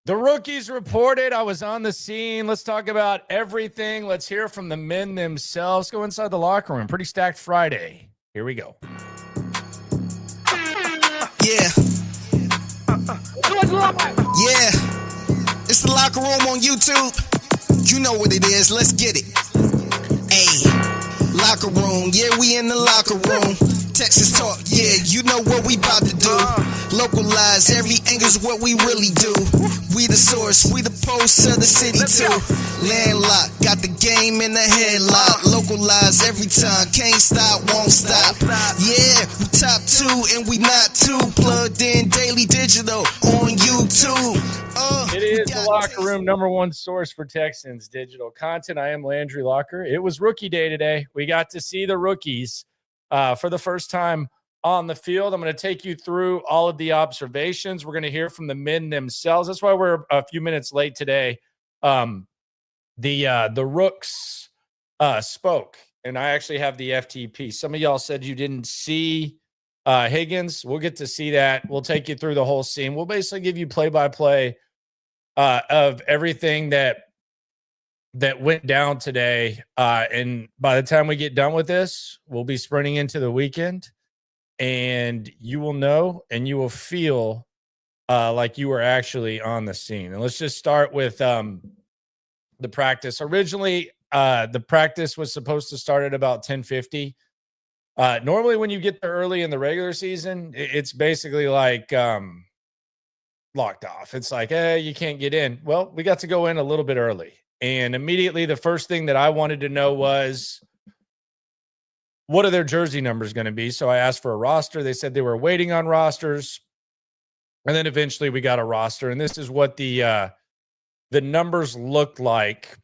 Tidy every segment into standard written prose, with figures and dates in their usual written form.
The rookies reported. I was on the scene. Let's talk about everything. Let's hear from the men themselves. Go inside the locker room. Pretty stacked Friday. Here we go. Yeah. Yeah. It's the locker room on YouTube. You know what it is. Let's get it. Hey. Locker room. Yeah, we in the locker room. Texas talk. Yeah, you know what we about to do. Localize. Every angle's what we really do. We the source. We the pulse of the city too. Landlocked. Got the game in the headlock. Localize every time. Can't stop, won't stop. Yeah, we top 2 and we not too. Plugged in daily digital on YouTube. It is the locker room, number one source for Texans digital content. I am Landry Locker. It was rookie day today. We got to see the rookies for the first time on the field. I'm going to take you through all of the observations. We're going to hear from the men themselves. That's why we're a few minutes late today. The Rooks spoke, and I actually have the FTP. Some of y'all said you didn't see Higgins. We'll get to see that. We'll take you through the whole scene. We'll basically give you play-by-play of everything that went down today. And by the time we get done with this, we'll be sprinting into the weekend, and you will know and you will feel like you were actually on the scene. And let's just start with the practice. Originally, the practice was supposed to start at about 10:50. Normally when you get there early in the regular season, it's basically like locked off. It's like, you can't get in. Well, we got to go in a little bit early. And immediately the first thing that I wanted to know was, what are their jersey numbers going to be? So I asked for a roster. They said they were waiting on rosters. And then eventually we got a roster. And this is what the numbers looked like.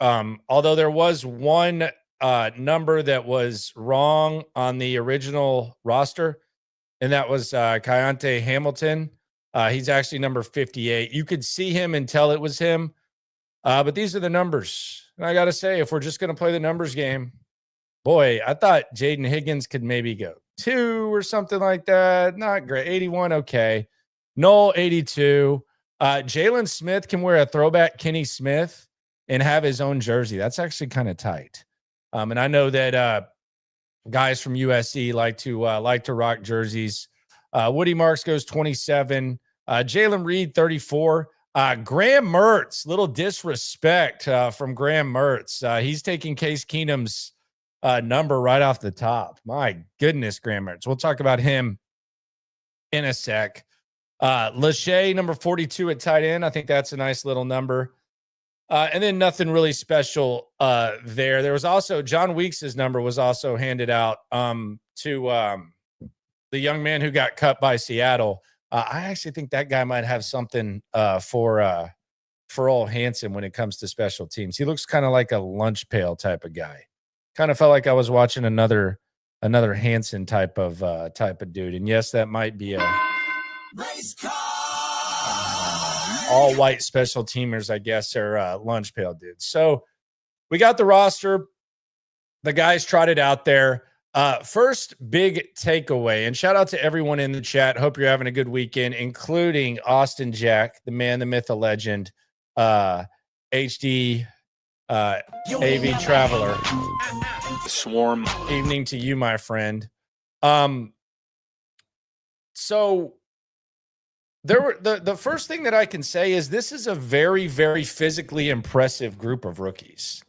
Although there was one number that was wrong on the original roster, and that was Aireontae Hamilton. He's actually number 58. You could see him and tell it was him. But these are the numbers. And I got to say, if we're just going to play the numbers game, boy, I thought Jaden Higgins could maybe go 2 or something like that. Not great. 81, okay. Noel, 82. Jalen Smith can wear a throwback Kenny Smith and have his own jersey. That's actually kind of tight. And I know that guys from USC like to rock jerseys. Woody Marks goes 27. Jaylen Reed, 34. Graham Mertz, little disrespect from Graham Mertz. He's taking Case Keenum's number right off the top. My goodness, Graham Mertz. We'll talk about him in a sec. Lachey, number 42 at tight end. I think that's a nice little number. And then nothing really special there. There was also John Weeks' number was also handed out to the young man who got cut by Seattle. I actually think that guy might have something for old Hansen when it comes to special teams. He looks kind of like a lunch pail type of guy. Kind of felt like I was watching another Hansen type of dude. And yes, that might be a race car. All white special teamers, I guess, are lunch pail dudes. So we got the roster. The guys trotted out there. First big takeaway, and shout out to everyone in the chat. Hope you're having a good weekend, including Austin Jack, the man, the myth, the legend, HD AV Traveler. Swarm. Evening to you, my friend. So there were the first thing that I can say is this is a very, very physically impressive group of rookies.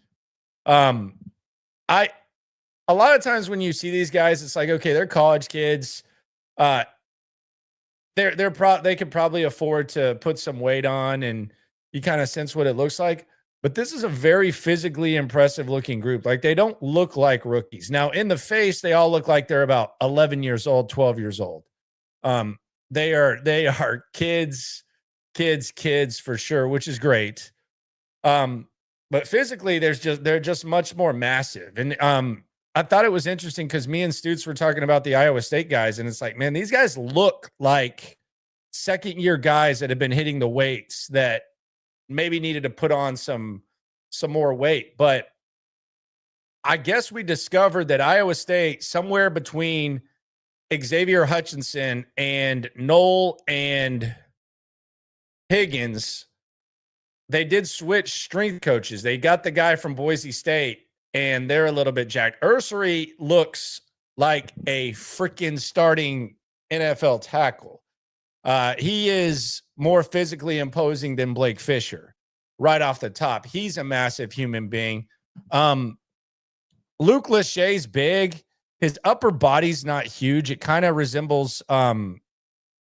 A lot of times when you see these guys, it's like, okay, they're college kids. They could probably afford to put some weight on, and you kind of sense what it looks like. But this is a very physically impressive looking group. Like, they don't look like rookies. Now, in the face, they all look like they're about 11 years old, 12 years old. They are kids for sure, which is great. But physically, they're just much more massive. And I thought it was interesting because me and Stutz were talking about the Iowa State guys, and it's like, man, these guys look like second-year guys that have been hitting the weights that maybe needed to put on some more weight. But I guess we discovered that Iowa State, somewhere between Xavier Hutchinson and Noel and Higgins, they did switch strength coaches. They got the guy from Boise State, and they're a little bit jacked. Ersery looks like a freaking starting NFL tackle. He is more physically imposing than Blake Fisher right off the top. He's a massive human being. Luke Lachey's big. His upper body's not huge. It kind of resembles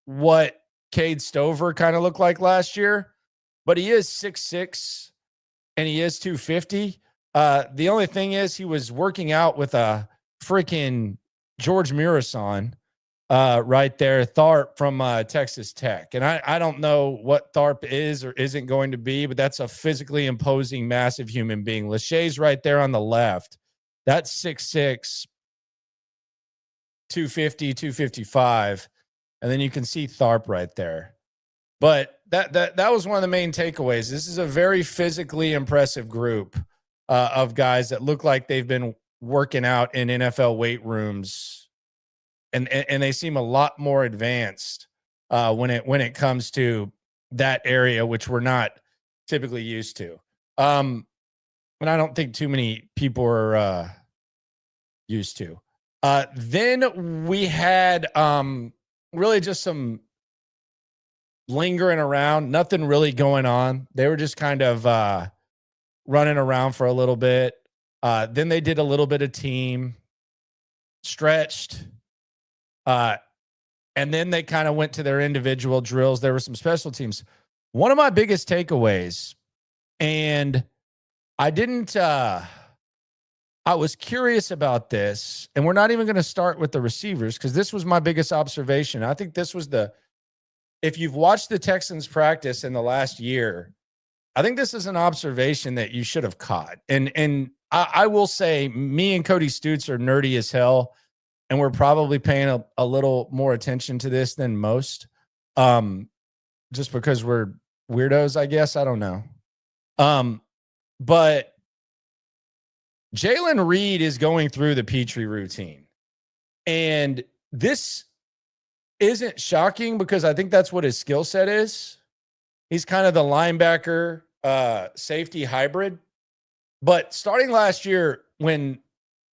what Cade Stover kind of looked like last year, but he is 6'6", and he is 250. The only thing is he was working out with a freaking George Murison right there, Tharp from Texas Tech. And I don't know what Tharp is or isn't going to be, but that's a physically imposing, massive human being. Lachey's right there on the left. That's 6'6", 250, 255. And then you can see Tharp right there. But that was one of the main takeaways. This is a very physically impressive group of guys that look like they've been working out in NFL weight rooms, and they seem a lot more advanced when it comes to that area, which we're not typically used to. And I don't think too many people are used to. Then we had really just some lingering around, nothing really going on. They were just kind of running around for a little bit. Then they did a little bit of team, stretched, and then they kind of went to their individual drills. There were some special teams. One of my biggest takeaways, and I was curious about this, and we're not even going to start with the receivers because this was my biggest observation. I think this was if you've watched the Texans practice in the last year, I think this is an observation that you should have caught. And I will say me and Cody Stutes are nerdy as hell, and we're probably paying a little more attention to this than most, just because we're weirdos, I guess. I don't know. But Jaylen Reed is going through the Petrie routine. And this isn't shocking because I think that's what his skill set is. He's kind of the linebacker, safety hybrid. But starting last year, when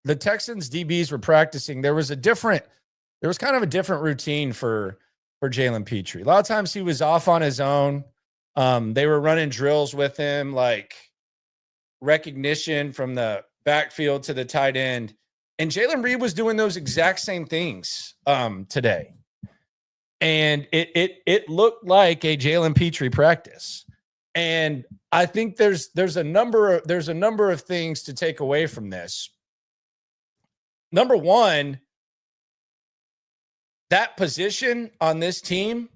the Texans DBs were practicing, there was kind of a different routine for Jalen Petrie. A lot of times he was off on his own. They were running drills with him, like recognition from the backfield to the tight end. And Jaylen Reed was doing those exact same things today. And it looked like a Jalen Petrie practice. And I think there's a number of things to take away from this. Number one, that position on this team,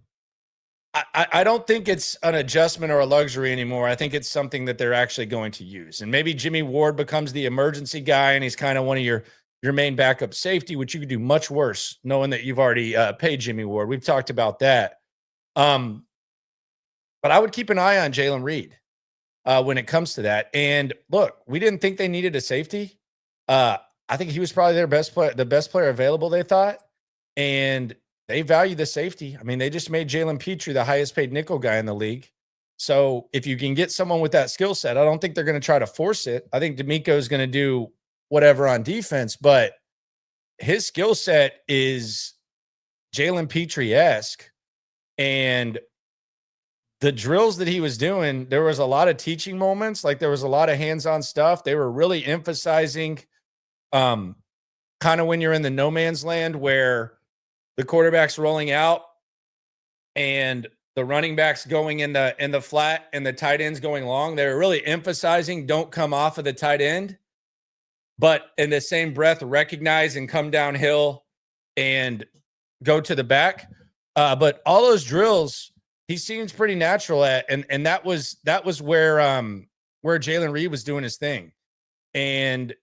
I don't think it's an adjustment or a luxury anymore. I think it's something that they're actually going to use. And maybe Jimmy Ward becomes the emergency guy, and he's kind of one of your main backup safety, which you could do much worse knowing that you've already paid Jimmy Ward. We've talked about that. But I would keep an eye on Jaylen Reed when it comes to that. And look, we didn't think they needed a safety. I think he was probably their best player, the best player available, they thought. And they value the safety. I mean, they just made Jalen Petrie the highest paid nickel guy in the league. So if you can get someone with that skill set, I don't think they're going to try to force it. I think DeMeco is going to do whatever on defense, but his skill set is Jalen Petrie-esque. And the drills that he was doing, there was a lot of teaching moments. Like there was a lot of hands-on stuff. They were really emphasizing kind of when you're in the no man's land where the quarterback's rolling out and the running back's going in the flat and the tight end's going long. They were really emphasizing don't come off of the tight end, but in the same breath, recognize and come downhill and go to the back. But all those drills, he seems pretty natural at, and that was where Jaylen Reed was doing his thing. And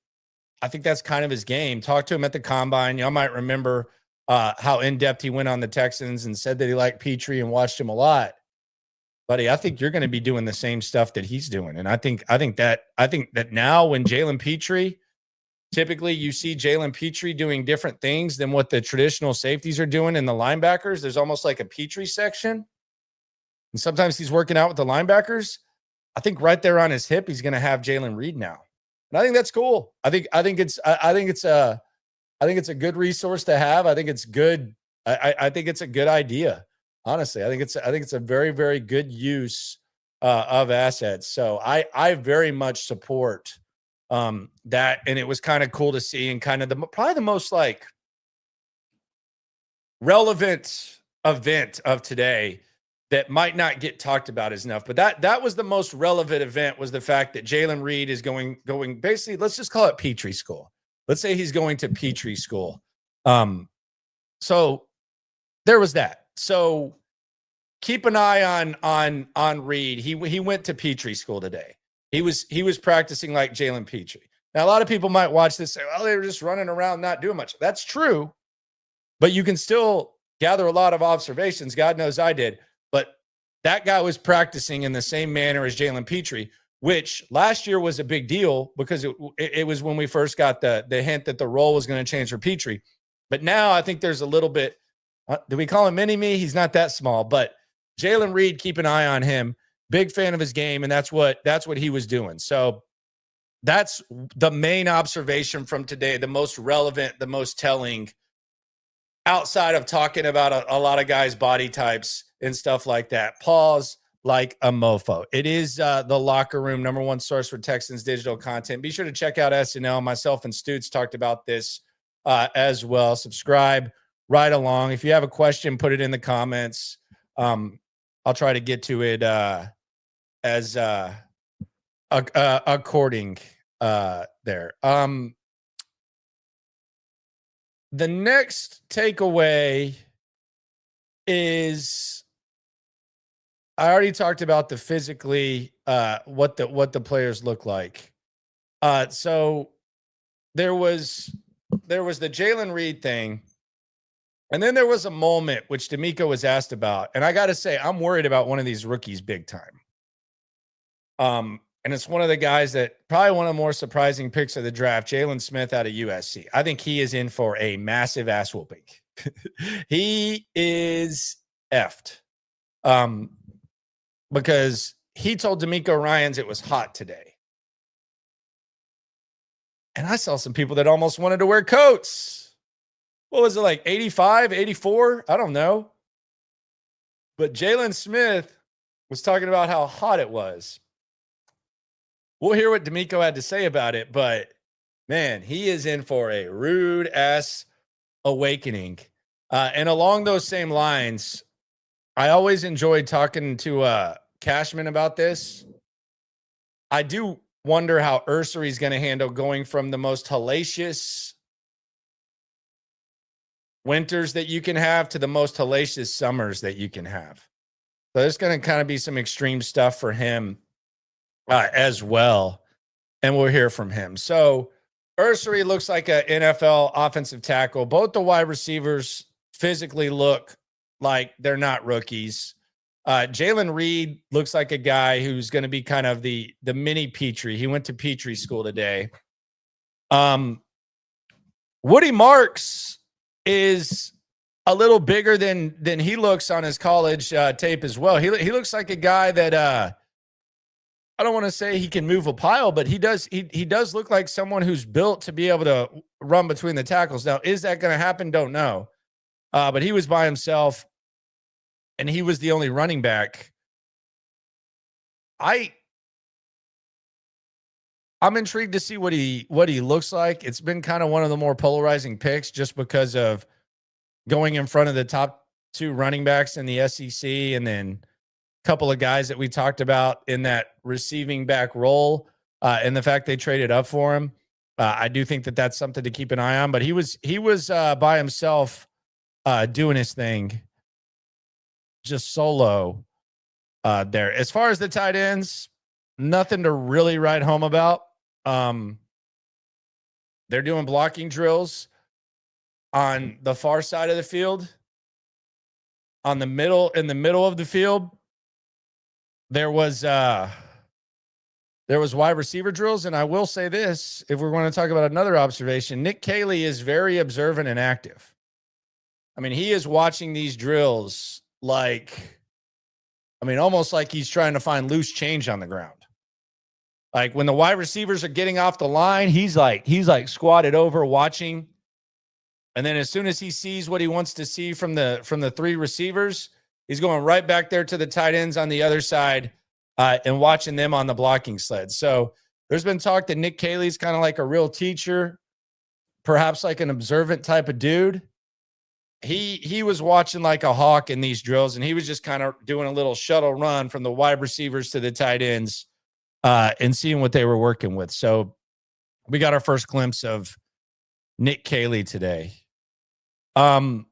I think that's kind of his game. Talk to him at the combine. Y'all might remember how in-depth he went on the Texans and said that he liked Petrie and watched him a lot. Buddy, I think you're going to be doing the same stuff that he's doing. And I think that now when Jalen Petrie, typically you see Jalen Petrie doing different things than what the traditional safeties are doing in the linebackers. There's almost like a Petrie section. and sometimes he's working out with the linebackers. I think right there on his hip, he's going to have Jaylen Reed now. And I think that's cool. I think it's a good resource to have. I think it's good. I think it's a good idea. Honestly, I think it's a very, very good use of assets. So I very much support that. And it was kind of cool to see, and kind of probably the most like relevant event of today that might not get talked about as enough, but that was the most relevant event, was the fact that Jaylen Reed is going basically, let's just call it Petrie school. Let's say he's going to Petrie school. So there was that. So keep an eye on Reed. He went to Petrie school today. He was practicing like Jalen Petrie. Now, a lot of people might watch this and say, well, they were just running around, not doing much. That's true, but you can still gather a lot of observations. God knows I did. But that guy was practicing in the same manner as Jalen Petrie, which last year was a big deal because it was when we first got the hint that the role was going to change for Petrie. But now I think there's a little bit, do we call him mini-me? He's not that small, but Jaylen Reed, keep an eye on him. Big fan of his game, and that's what he was doing. So that's the main observation from today, the most relevant, the most telling, outside of talking about a lot of guys' body types and stuff like that. Pause like a mofo. It is the Locker Room, number one source for Texans digital content. Be sure to check out SNL. Myself and Stutes talked about this as well. Subscribe right along. If you have a question, put it in the comments. I'll try to get to it as according there. The next takeaway is, I already talked about the physically what the players look like. So there was the Jaylen Reed thing, and then there was a moment which DeMeco was asked about, and I got to say, I'm worried about one of these rookies big time. And it's one of the guys that probably one of the more surprising picks of the draft, Jalen Smith out of USC. I think he is in for a massive ass whooping. He is effed. Because he told DeMeco Ryans it was hot today. And I saw some people that almost wanted to wear coats. What was it, like 85, 84? I don't know. But Jalen Smith was talking about how hot it was. We'll hear what DeMeco had to say about it, but man, he is in for a rude ass awakening. And along those same lines, I always enjoyed talking to Cashman about this. I do wonder how Ersery is going to handle going from the most hellacious winters that you can have to the most hellacious summers that you can have. So there's going to kind of be some extreme stuff for him as well, and we'll hear from him. So Ersery looks like an NFL offensive tackle. Both the wide receivers physically look like they're not rookies. Jaylen Reed looks like a guy who's going to be kind of the mini Petrie. He went to Petrie school today. Woody Marks is a little bigger than he looks on his college tape as well. He looks like a guy that I don't want to say he can move a pile, but he does look like someone who's built to be able to run between the tackles. Now, is that going to happen? Don't know. But he was by himself, and he was the only running back. I'm intrigued to see what he looks like. It's been kind of one of the more polarizing picks just because of going in front of the top two running backs in the SEC, and then a couple of guys that we talked about in that receiving back role, and the fact they traded up for him. I do think that that's something to keep an eye on, but he was by himself doing his thing, just solo there. As far as the tight ends, nothing to really write home about. They're doing blocking drills on the far side of the field. In the middle of the field, there was wide receiver drills. And I will say this, if we're going to talk about another observation, Nick Caley is very observant and active. I mean, he is watching these drills like I mean, almost like he's trying to find loose change on the ground. Like when the wide receivers are getting off the line, he's like squatted over watching. And then as soon as he sees what he wants to see from the three receivers, he's going right back there to the tight ends on the other side and watching them on the blocking sled. So there's been talk that Nick Caley's kind of like a real teacher, perhaps like an observant type of dude. He was watching like a hawk in these drills, and he was just kind of doing a little shuttle run from the wide receivers to the tight ends and seeing what they were working with. So we got our first glimpse of Nick Caley today. The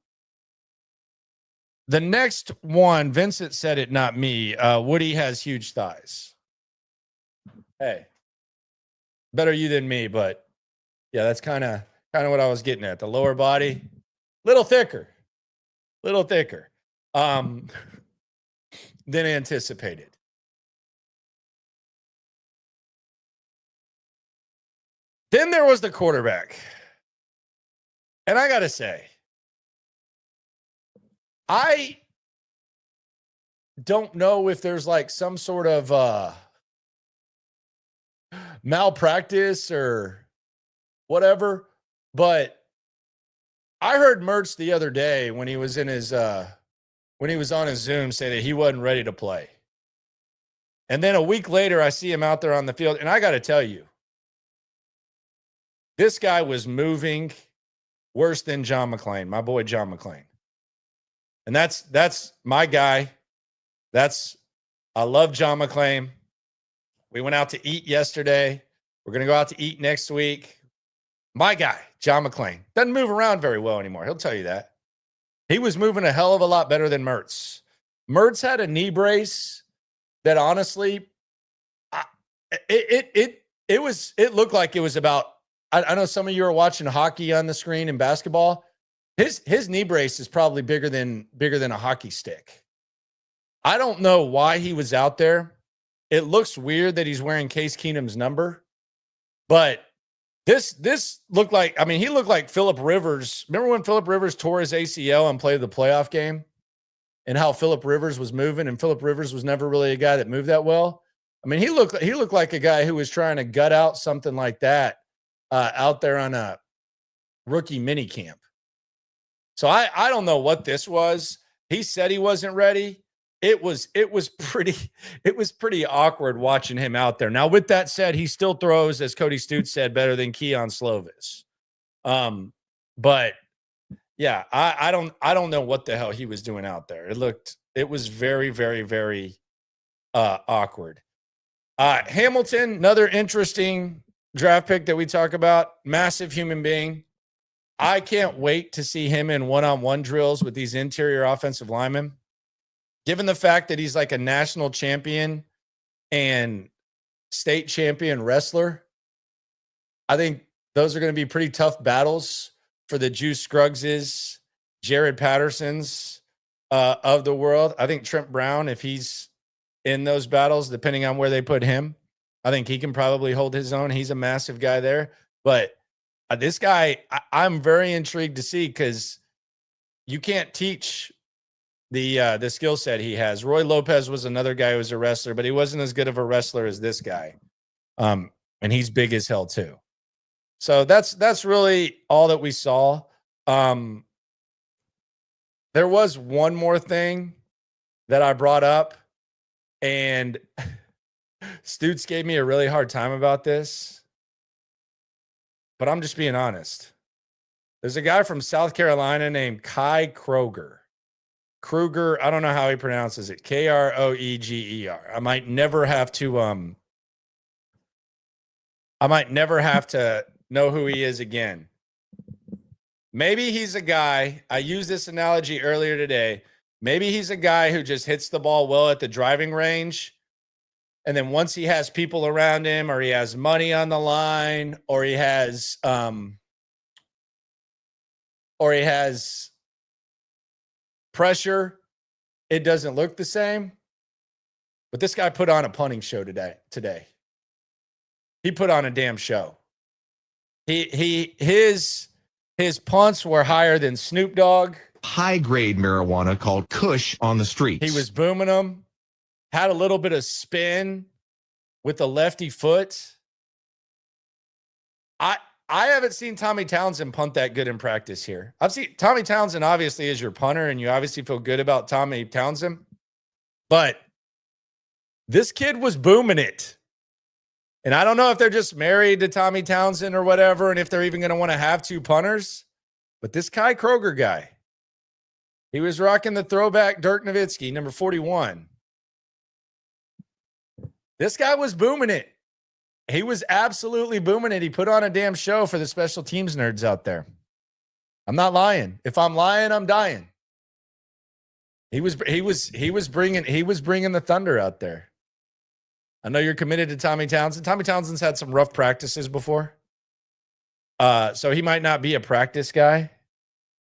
next one, Vincent said it, not me. Woody has huge thighs. Hey, better you than me, but yeah, that's kind of what I was getting at. The lower body, little thicker than anticipated. Then there was the quarterback. And I got to say, I don't know if there's like some sort of malpractice or whatever, but I heard Mertz the other day when he was in his when he was on his Zoom say that he wasn't ready to play. And then a week later, I see him out there on the field, and I got to tell you, this guy was moving worse than John McClain, my boy John McClain. And that's my guy. I love John McClain. We went out to eat yesterday. We're going to go out to eat next week. My guy, John McClain, doesn't move around very well anymore. He'll tell you that. He was moving a hell of a lot better than Mertz. Mertz had a knee brace that honestly, it looked like it was about, I know some of you are watching hockey on the screen and basketball. His knee brace is probably bigger than a hockey stick. I don't know why he was out there. It looks weird that he's wearing Case Keenum's number, but this looked like, I mean, he looked like Phillip Rivers. Remember when Phillip Rivers tore his ACL and played the playoff game, and how Phillip Rivers was moving, and Phillip Rivers was never really a guy that moved that well. I mean, he looked like a guy who was trying to gut out something like that out there on a rookie mini camp. So I don't know what this was. He said he wasn't ready. It was pretty awkward watching him out there. Now, with that said, he still throws, as Cody Stutes said, better than Keon Slovis. But yeah, I don't know what the hell he was doing out there. It was very, very, very awkward. Hamilton, another interesting draft pick that we talk about, massive human being. I can't wait to see him in one-on-one drills with these interior offensive linemen. Given the fact that he's like a national champion and state champion wrestler, I think those are going to be pretty tough battles for the Juice Scruggses, Jared Pattersons of the world. I think Trent Brown, if he's in those battles, depending on where they put him, I think he can probably hold his own. He's a massive guy there. But this guy, I'm very intrigued to see, because you can't teach the skill set he has. Roy Lopez was another guy who was a wrestler, but he wasn't as good of a wrestler as this guy. And he's big as hell too. So that's really all that we saw. There was one more thing that I brought up, and Stutes gave me a really hard time about this, but I'm just being honest. There's a guy from South Carolina named Kai Kroger. Kruger, I don't know how he pronounces it. Kroeger. I might never have to know who he is again. Maybe he's a guy, I used this analogy earlier today. Maybe he's a guy who just hits the ball well at the driving range, and then once he has people around him, or he has money on the line, or he has pressure, it doesn't look the same. But this guy put on a punting show today. He put on a damn show. His punts were higher than Snoop Dogg. High-grade marijuana called Kush on the streets. He was booming them. had a little bit of spin with the lefty foot. I haven't seen Tommy Townsend punt that good in practice here. I've seen Tommy Townsend obviously is your punter, and you obviously feel good about Tommy Townsend, but this kid was booming it. And I don't know if they're just married to Tommy Townsend or whatever, and if they're even going to want to have two punters, but this Kai Kroger guy, he was rocking the throwback Dirk Nowitzki, number 41. This guy was booming it. He was absolutely booming it. He put on a damn show for the special teams nerds out there. I'm not lying. If I'm lying, I'm dying. He was bringing the thunder out there. I know you're committed to Tommy Townsend. Tommy Townsend's had some rough practices before. So he might not be a practice guy.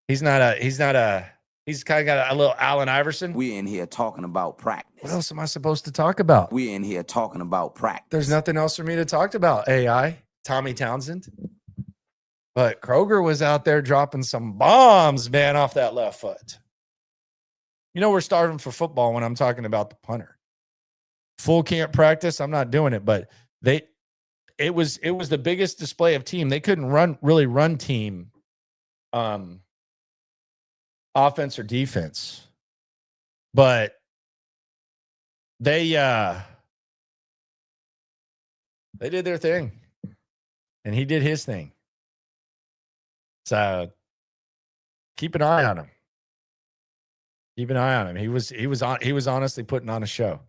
He's kind of got a little Allen Iverson. We're in here talking about practice. What else am I supposed to talk about? We're in here talking about practice. There's nothing else for me to talk about. AI, Tommy Townsend. But Kroger was out there dropping some bombs, man, off that left foot. You know, we're starving for football when I'm talking about the punter. Full camp practice, I'm not doing it, but it was the biggest display of team. They couldn't really run team offense or defense. But they did their thing. And he did his thing. So keep an eye on him. Keep an eye on him. He was honestly putting on a show.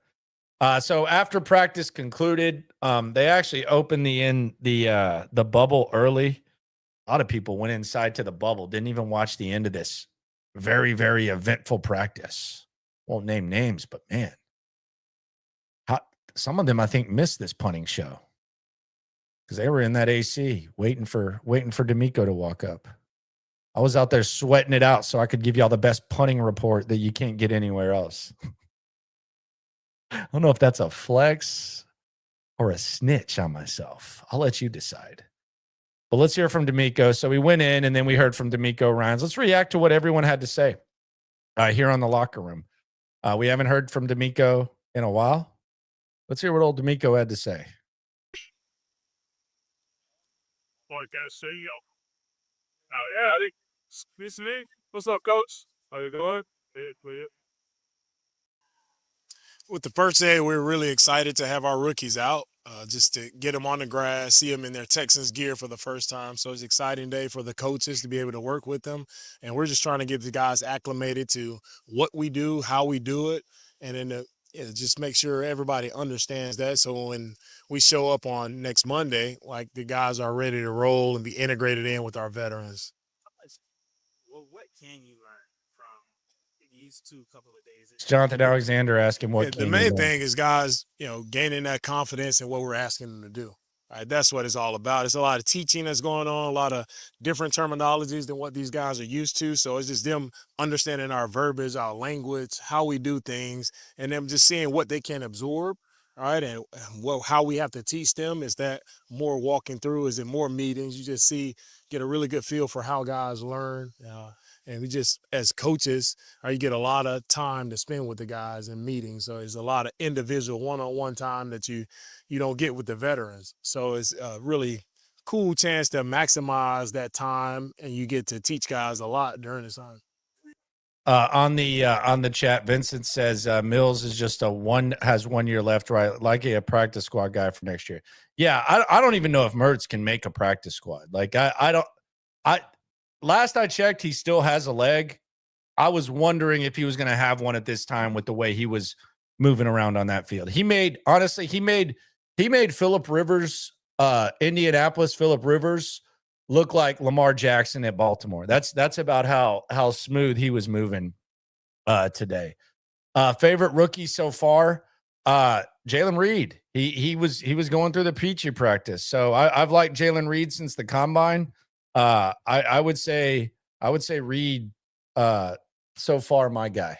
So after practice concluded, they actually opened the bubble early. A lot of people went inside to the bubble, didn't even watch the end of this very, very eventful practice. Won't name names, but man, some of them I think missed this punting show because they were in that AC waiting for DeMeco to walk up. I was out there sweating it out so I could give y'all the best punting report that you can't get anywhere else. I don't know if that's a flex or a snitch on myself. I'll let you decide. But let's hear from DeMeco. So we went in and then we heard from DeMeco Ryans. Let's react to what everyone had to say here on the locker room. We haven't heard from DeMeco in a while. Let's hear what old DeMeco had to say. Like I say, yo. Yeah, I think this me. What's up, coach? How you doing? Yeah. With the first day, we're really excited to have our rookies out, just to get them on the grass, see them in their Texans gear for the first time. So it's an exciting day for the coaches to be able to work with them. And we're just trying to get the guys acclimated to what we do, how we do it, and then just make sure everybody understands that. So when we show up on next Monday, like the guys are ready to roll and be integrated in with our veterans. Well, what can you learn from these couple of days? It's Jonathan Alexander asking what the main thing is guys, gaining that confidence in what we're asking them to do. Right, that's what it's all about. It's a lot of teaching that's going on, a lot of different terminologies than what these guys are used to. So it's just them understanding our verbiage, our language, how we do things, and them just seeing what they can absorb. All right, and how we have to teach them is that more walking through, is it more meetings? You just get a really good feel for how guys learn. And we just, as coaches, you get a lot of time to spend with the guys in meetings. So it's a lot of individual one-on-one time that you don't get with the veterans. So it's a really cool chance to maximize that time, and you get to teach guys a lot during this time. On the chat, Vincent says Mills is just has 1 year left, right? Like a practice squad guy for next year. Yeah, I don't even know if Mertz can make a practice squad. Like last I checked, he still has a leg. I was wondering if he was going to have one at this time with the way he was moving around on that field. He made Phillip Rivers, Indianapolis Phillip Rivers, look like Lamar Jackson at Baltimore. That's about how smooth he was moving today. Favorite rookie so far, Jaylen Reed. He was going through the peachy practice. So I've liked Jaylen Reed since the combine. I would say Reed so far my guy.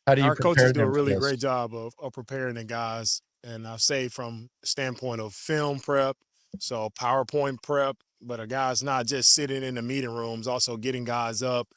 How do you Our coaches do a really great great job of preparing the guys, and I say from the standpoint of film prep, so PowerPoint prep, but a guy's not just sitting in the meeting rooms, also getting guys up,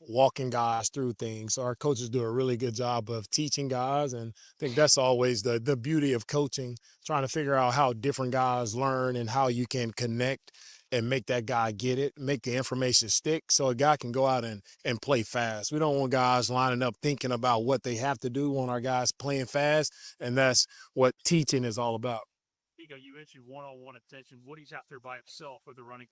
walking guys through things. So our coaches do a really good job of teaching guys, and I think that's always the beauty of coaching, trying to figure out how different guys learn and how you can connect and make that guy get it, make the information stick so a guy can go out and play fast. We don't want guys lining up thinking about what they have to do. We want our guys playing fast, and that's what teaching is all about. You mentioned one-on-one attention. Woody's out there by himself with the running.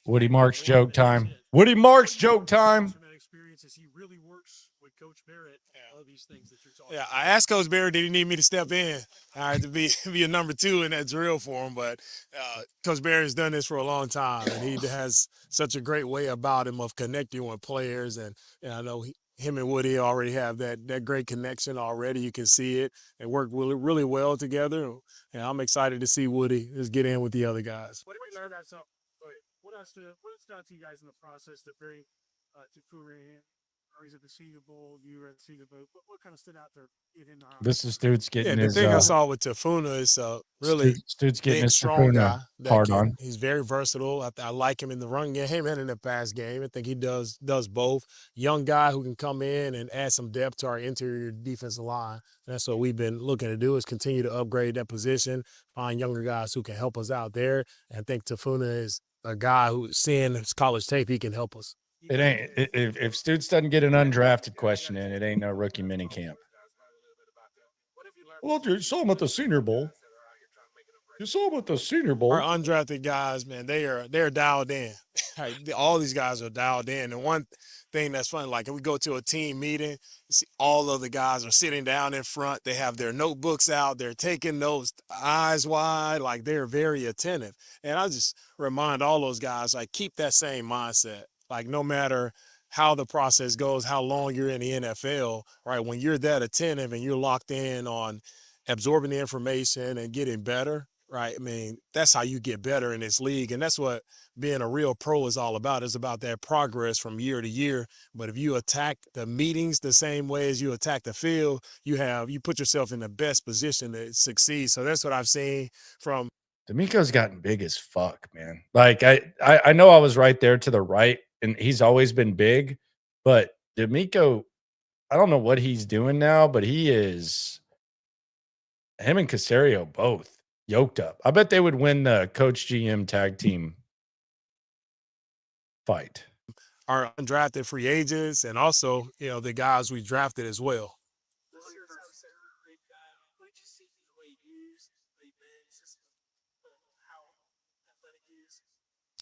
Woody Marks joke time. Woody Marks joke time. From that experience, as he really works with Coach Barrett, all these things that you're talking about. I asked Coach Barrett, did he need me to step in, all right, to be a number 2 in that drill for him? But Coach Barrett has done this for a long time, and he has such a great way about him of connecting with players. And I know him and Woody already have that great connection already. You can see it and work really well together. And I'm excited to see Woody just get in with the other guys. What did we learn that? So, what stood out to you guys in the process to bring to Fury in? Or he's at the Senior Bowl, you were at the Senior Bowl. What kind of stood out there? This is Stutes getting the his. thing I saw with Tafuna is really Stutes getting big, his strong guy. hard on. He's very versatile. I like him in the run game and in the pass game. I think he does both. Young guy who can come in and add some depth to our interior defensive line. And that's what we've been looking to do, is continue to upgrade that position, find younger guys who can help us out there. And I think Tafuna is a guy who, seeing his college tape, he can help us. It ain't if Stutes doesn't get an undrafted question in, it ain't no rookie mini camp. Well, you saw him at the Senior Bowl. You saw him at the Senior Bowl. Our undrafted guys, man, they're dialed in. All these guys are dialed in. And one thing that's funny, like if we go to a team meeting, you see all of the guys are sitting down in front. They have their notebooks out. They're taking notes, eyes wide, like they're very attentive. And I just remind all those guys, like, keep that same mindset. Like, no matter how the process goes, how long you're in the NFL, right, when you're that attentive and you're locked in on absorbing the information and getting better, right, I mean, that's how you get better in this league. And that's what being a real pro is all about. It's about that progress from year to year. But if you attack the meetings the same way as you attack the field, you put yourself in the best position to succeed. So that's what I've seen from DeMeco's gotten big as fuck, man. Like I know I was right there to the right, and he's always been big, but DeMeco, I don't know what he's doing now, but him and Caserio both yoked up. I bet they would win the coach GM tag team fight. Our undrafted free agents and also, the guys we drafted as well.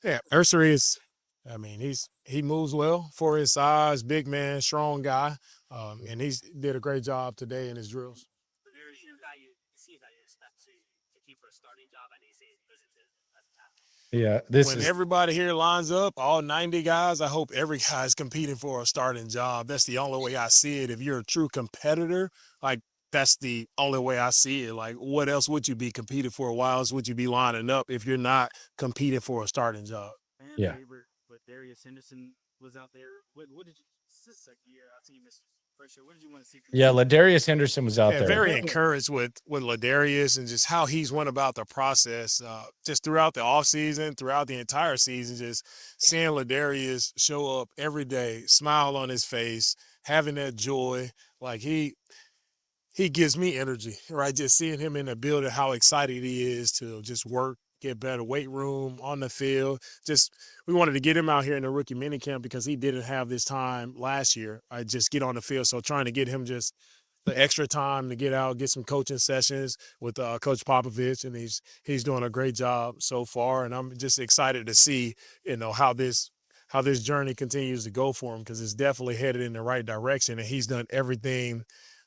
Yeah, Ersery is, he moves well for his size, big man, strong guy, and he did a great job today in his drills. Yeah, when everybody here lines up, all 90 guys, I hope every guy's competing for a starting job. That's the only way I see it. If you're a true competitor, like, that's the only way I see it. Like, what else would you be competing for? Why else would you be lining up if you're not competing for a starting job? Yeah. But Darius Henderson was out there. What did you? This is a year out to you, Mr. Pressure. What did you want to see? Yeah, Ladarius Henderson was out there. Very encouraged with Ladarius and just how he's went about the process. Just throughout the offseason, throughout the entire season, just seeing Ladarius show up every day, smile on his face, having that joy. Like, he gives me energy, right? Just seeing him in the building, how excited he is to just work, get better, weight room, on the field. We wanted to get him out here in the rookie minicamp because he didn't have this time last year. I just get on the field. So trying to get him just the extra time to get out, get some coaching sessions with Coach Popovich, and he's doing a great job so far. And I'm just excited to see, how this journey continues to go for him, because it's definitely headed in the right direction, and he's done everything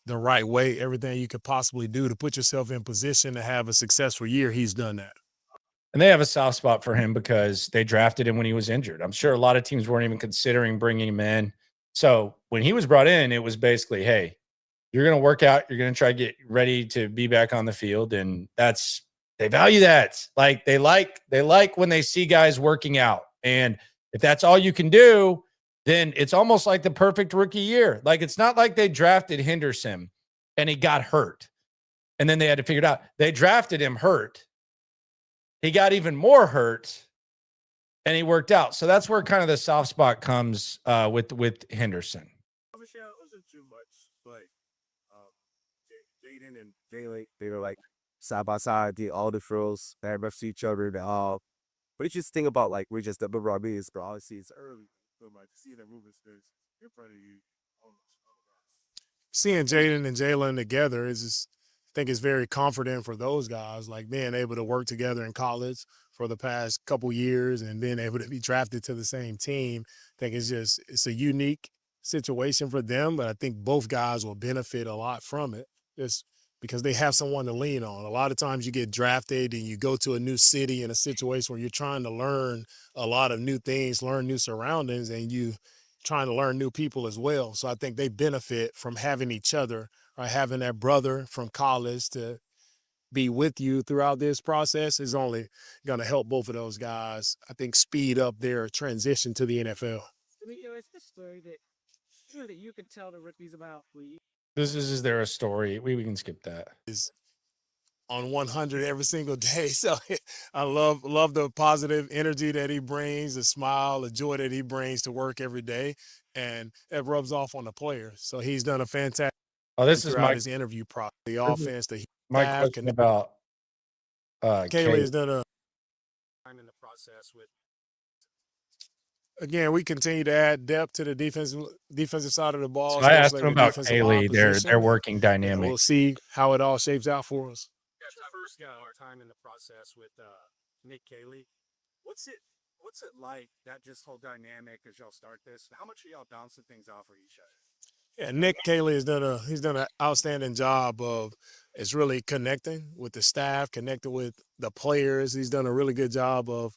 the right way, everything you could possibly do to put yourself in position to have a successful year. He's done that. And they have a soft spot for him because they drafted him when he was injured. I'm sure a lot of teams weren't even considering bringing him in. So when he was brought in, it was basically, hey, you're going to work out. You're going to try to get ready to be back on the field. And they value that. Like, they like when they see guys working out. And if that's all you can do, then it's almost like the perfect rookie year. Like, it's not like they drafted Henderson and he got hurt, and then they had to figure it out. They drafted him hurt. He got even more hurt, and he worked out. So that's where kind of the soft spot comes with Henderson. Obviously, it wasn't too much, but Jaden and Jaylen, they were like side by side, did all the throws, bad refs to each other. They all. But it's just think about like we're just the Rob is, but obviously it's early. So like to see that movement is in front of you. Seeing Jaden and Jaylin together is just, I think it's very comforting for those guys, like being able to work together in college for the past couple years and being able to be drafted to the same team. I think it's a unique situation for them, but I think both guys will benefit a lot from it just because they have someone to lean on. A lot of times you get drafted and you go to a new city in a situation where you're trying to learn a lot of new things, learn new surroundings, and you trying to learn new people as well. So I think they benefit from having each other or having that brother from college to be with you throughout this process is only going to help both of those guys, I think, speed up their transition to the NFL. I mean, it's this story that surely you can tell the rookies about. Is there a story? We can skip that. Is on 100 every single day. So I love the positive energy that he brings, the smile, the joy that he brings to work every day. And it rubs off on the players. So he's done a fantastic This is his interview process, the offense, the my question about Kaylee has done a time in the process with. Again, we continue to add depth to the defensive side of the ball. So I asked him about Kaylee, their working dynamic. We'll see how it all shapes out for us. First time in the process with Nick Kaylee. What's it like, that just whole dynamic as y'all start this? How much are y'all bouncing things off of each other? Yeah, Nick Kaylee he's done an outstanding job of really connecting with the staff, connecting with the players. He's done a really good job of,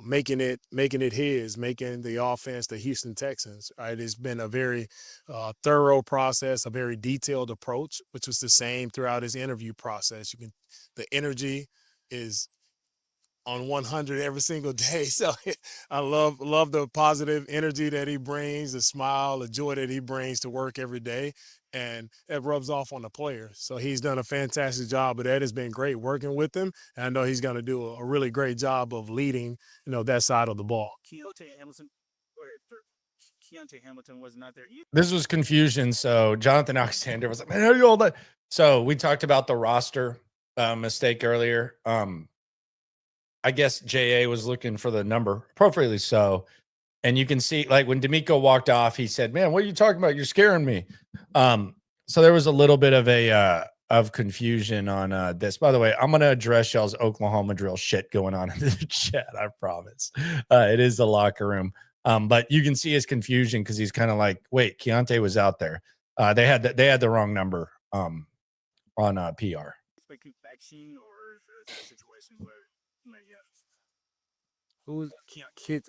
making it making the offense the Houston Texans. Right, it's been a very thorough process, a very detailed approach, which was the same throughout his interview process. The energy is on 100 every single day. So I love the positive energy that he brings, the smile, the joy that he brings to work every day. And it rubs off on the players. So he's done a fantastic job of that. It's been great working with him. And I know he's going to do a really great job of leading, that side of the ball. Keontae Hamilton was not there either. This was confusion. So Jonathan Alexander was like, man, how are you all that? So we talked about the roster mistake earlier. I guess JA was looking for the number, appropriately so. And you can see, like, when DeMeco walked off, he said, man, what are you talking about? You're scaring me. So there was a little bit of confusion on this. By the way, I'm going to address y'all's Oklahoma drill shit going on in the chat, I promise. It is the locker room. But you can see his confusion because he's kind of like, wait, Keontae was out there. They had the wrong number on PR. Like vaccine or is that a situation where Who's Keontae?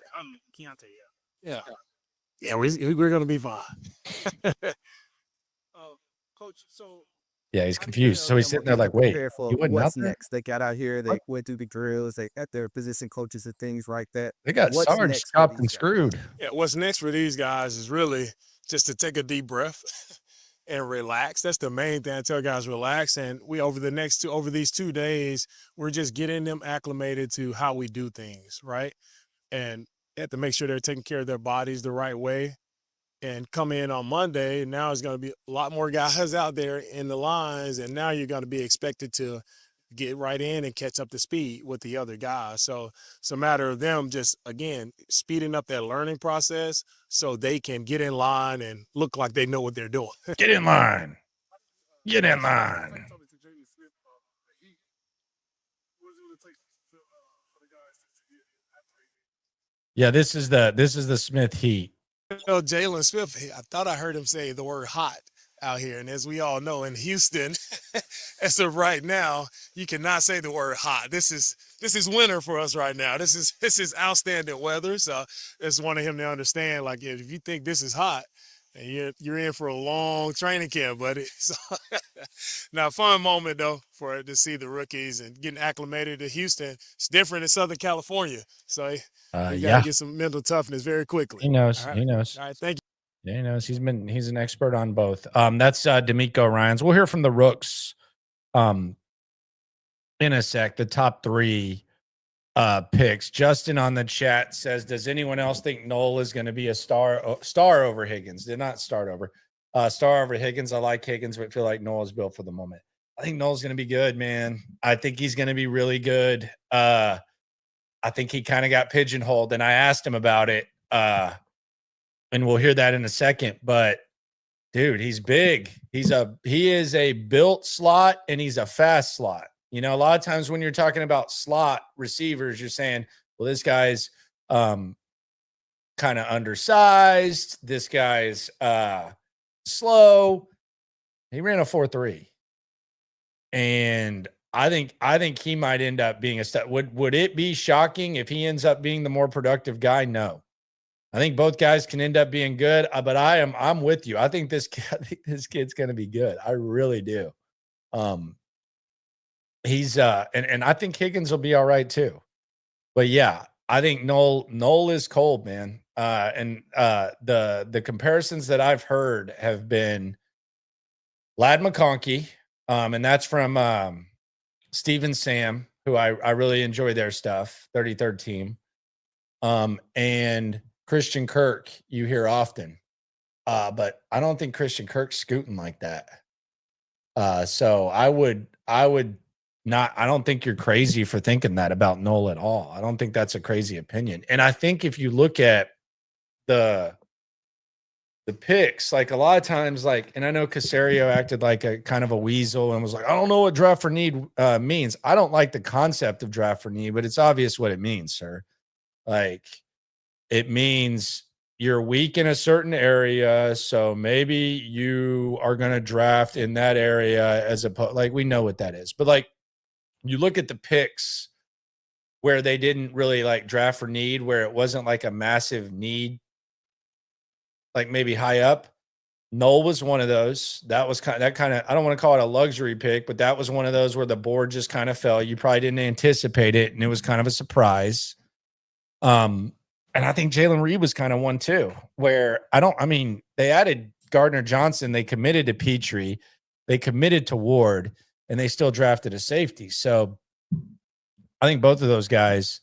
Yeah, we're going to be fine. Coach, so Yeah, he's confused. So he's sitting there like, wait, you went what's out there? next? They got out here, they went through the drills, they got their position coaches and things like that. They got What's Sarge next for chopped these and guys? screwed. Yeah, what's next for these guys is really just to take a deep breath and relax. That's the main thing. I tell guys, relax. And we over these 2 days, we're just getting them acclimated to how we do things, right? And they have to make sure they're taking care of their bodies the right way. And come in on Monday, now there's going to be a lot more guys out there in the lines, and now you're going to be expected to get right in and catch up to speed with the other guys. So it's a matter of them just, again, speeding up that learning process so they can get in line and look like they know what they're doing. Get in line. Get in line. Yeah, this is the Smith Heat. Jalen Smith, I thought I heard him say the word hot out here. And as we all know, in Houston, as of right now, you cannot say the word hot. This is winter for us right now. This is outstanding weather. So I just wanted him to understand, like, if you think this is hot, and you're in for a long training camp, buddy. So, now, fun moment, though, to see the rookies and getting acclimated to Houston. It's different in Southern California. So you got to get some mental toughness very quickly. He knows. All right. He knows. All right, thank you. Yeah, he knows. He's an expert on both. That's DeMeco Ryans. We'll hear from the Rooks in a sec. The top three picks. Justin on the chat says, does anyone else think Noel is going to be a star over Higgins? Did not start over. Star over Higgins. I like Higgins, but feel like Noel is built for the moment. I think Noel's going to be good, man. I think he's going to be really good. I think he kind of got pigeonholed, and I asked him about it. And we'll hear that in a second. But dude, he's big. He is a built slot, and he's a fast slot. You know, a lot of times when you're talking about slot receivers, you're saying, well, this guy's kind of undersized. This guy's slow. He ran a 4.3. And I think he might end up being a stud. Would it be shocking if he ends up being the more productive guy? No. I think both guys can end up being good, but I'm with you. I think this kid's going to be good. I really do. He's and I think Higgins will be all right too. But yeah, I think Noel is cold, man. And the comparisons that I've heard have been Lad McConkey, and that's from Steve and Sam, who I really enjoy their stuff, 33rd team. And Christian Kirk, you hear often. But I don't think Christian Kirk's scooting like that. So I would not, I don't think you're crazy for thinking that about Noel at all. I don't think that's a crazy opinion. And I think if you look at the picks, like a lot of times, like, and I know Caserio acted like a kind of a weasel and was like, I don't know what draft for need means. I don't like the concept of draft for need, but it's obvious what it means, sir. Like, it means you're weak in a certain area, so maybe you are going to draft in that area as opposed, like, we know what that is. But like, you look at the picks where they didn't really like draft for need, where it wasn't like a massive need, like maybe high up. Noel was one of those. That was kind of, I don't want to call it a luxury pick, but that was one of those where the board just kind of fell. You probably didn't anticipate it, and it was kind of a surprise. And I think Jaylen Reed was kind of one too, where they added Gardner Johnson, they committed to Petrie, they committed to Ward, and they still drafted a safety. So I think both of those guys,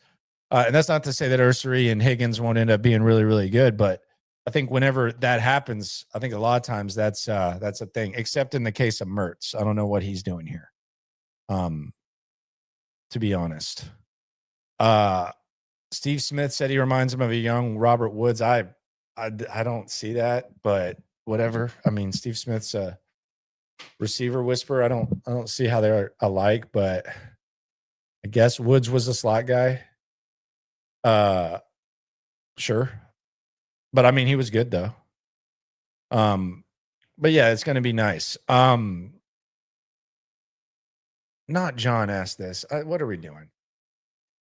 and that's not to say that Ersery and Higgins won't end up being really, really good, but I think whenever that happens, I think a lot of times that's a thing, except in the case of Mertz. I don't know what he's doing here. To be honest. Steve Smith said he reminds him of a young Robert Woods. I don't see that, but whatever. I mean, Steve Smith's a receiver whisperer. I don't see how they're alike, but I guess Woods was a slot guy. Sure. But I mean, he was good though. But yeah, it's going to be nice. Not John asked this. What are we doing?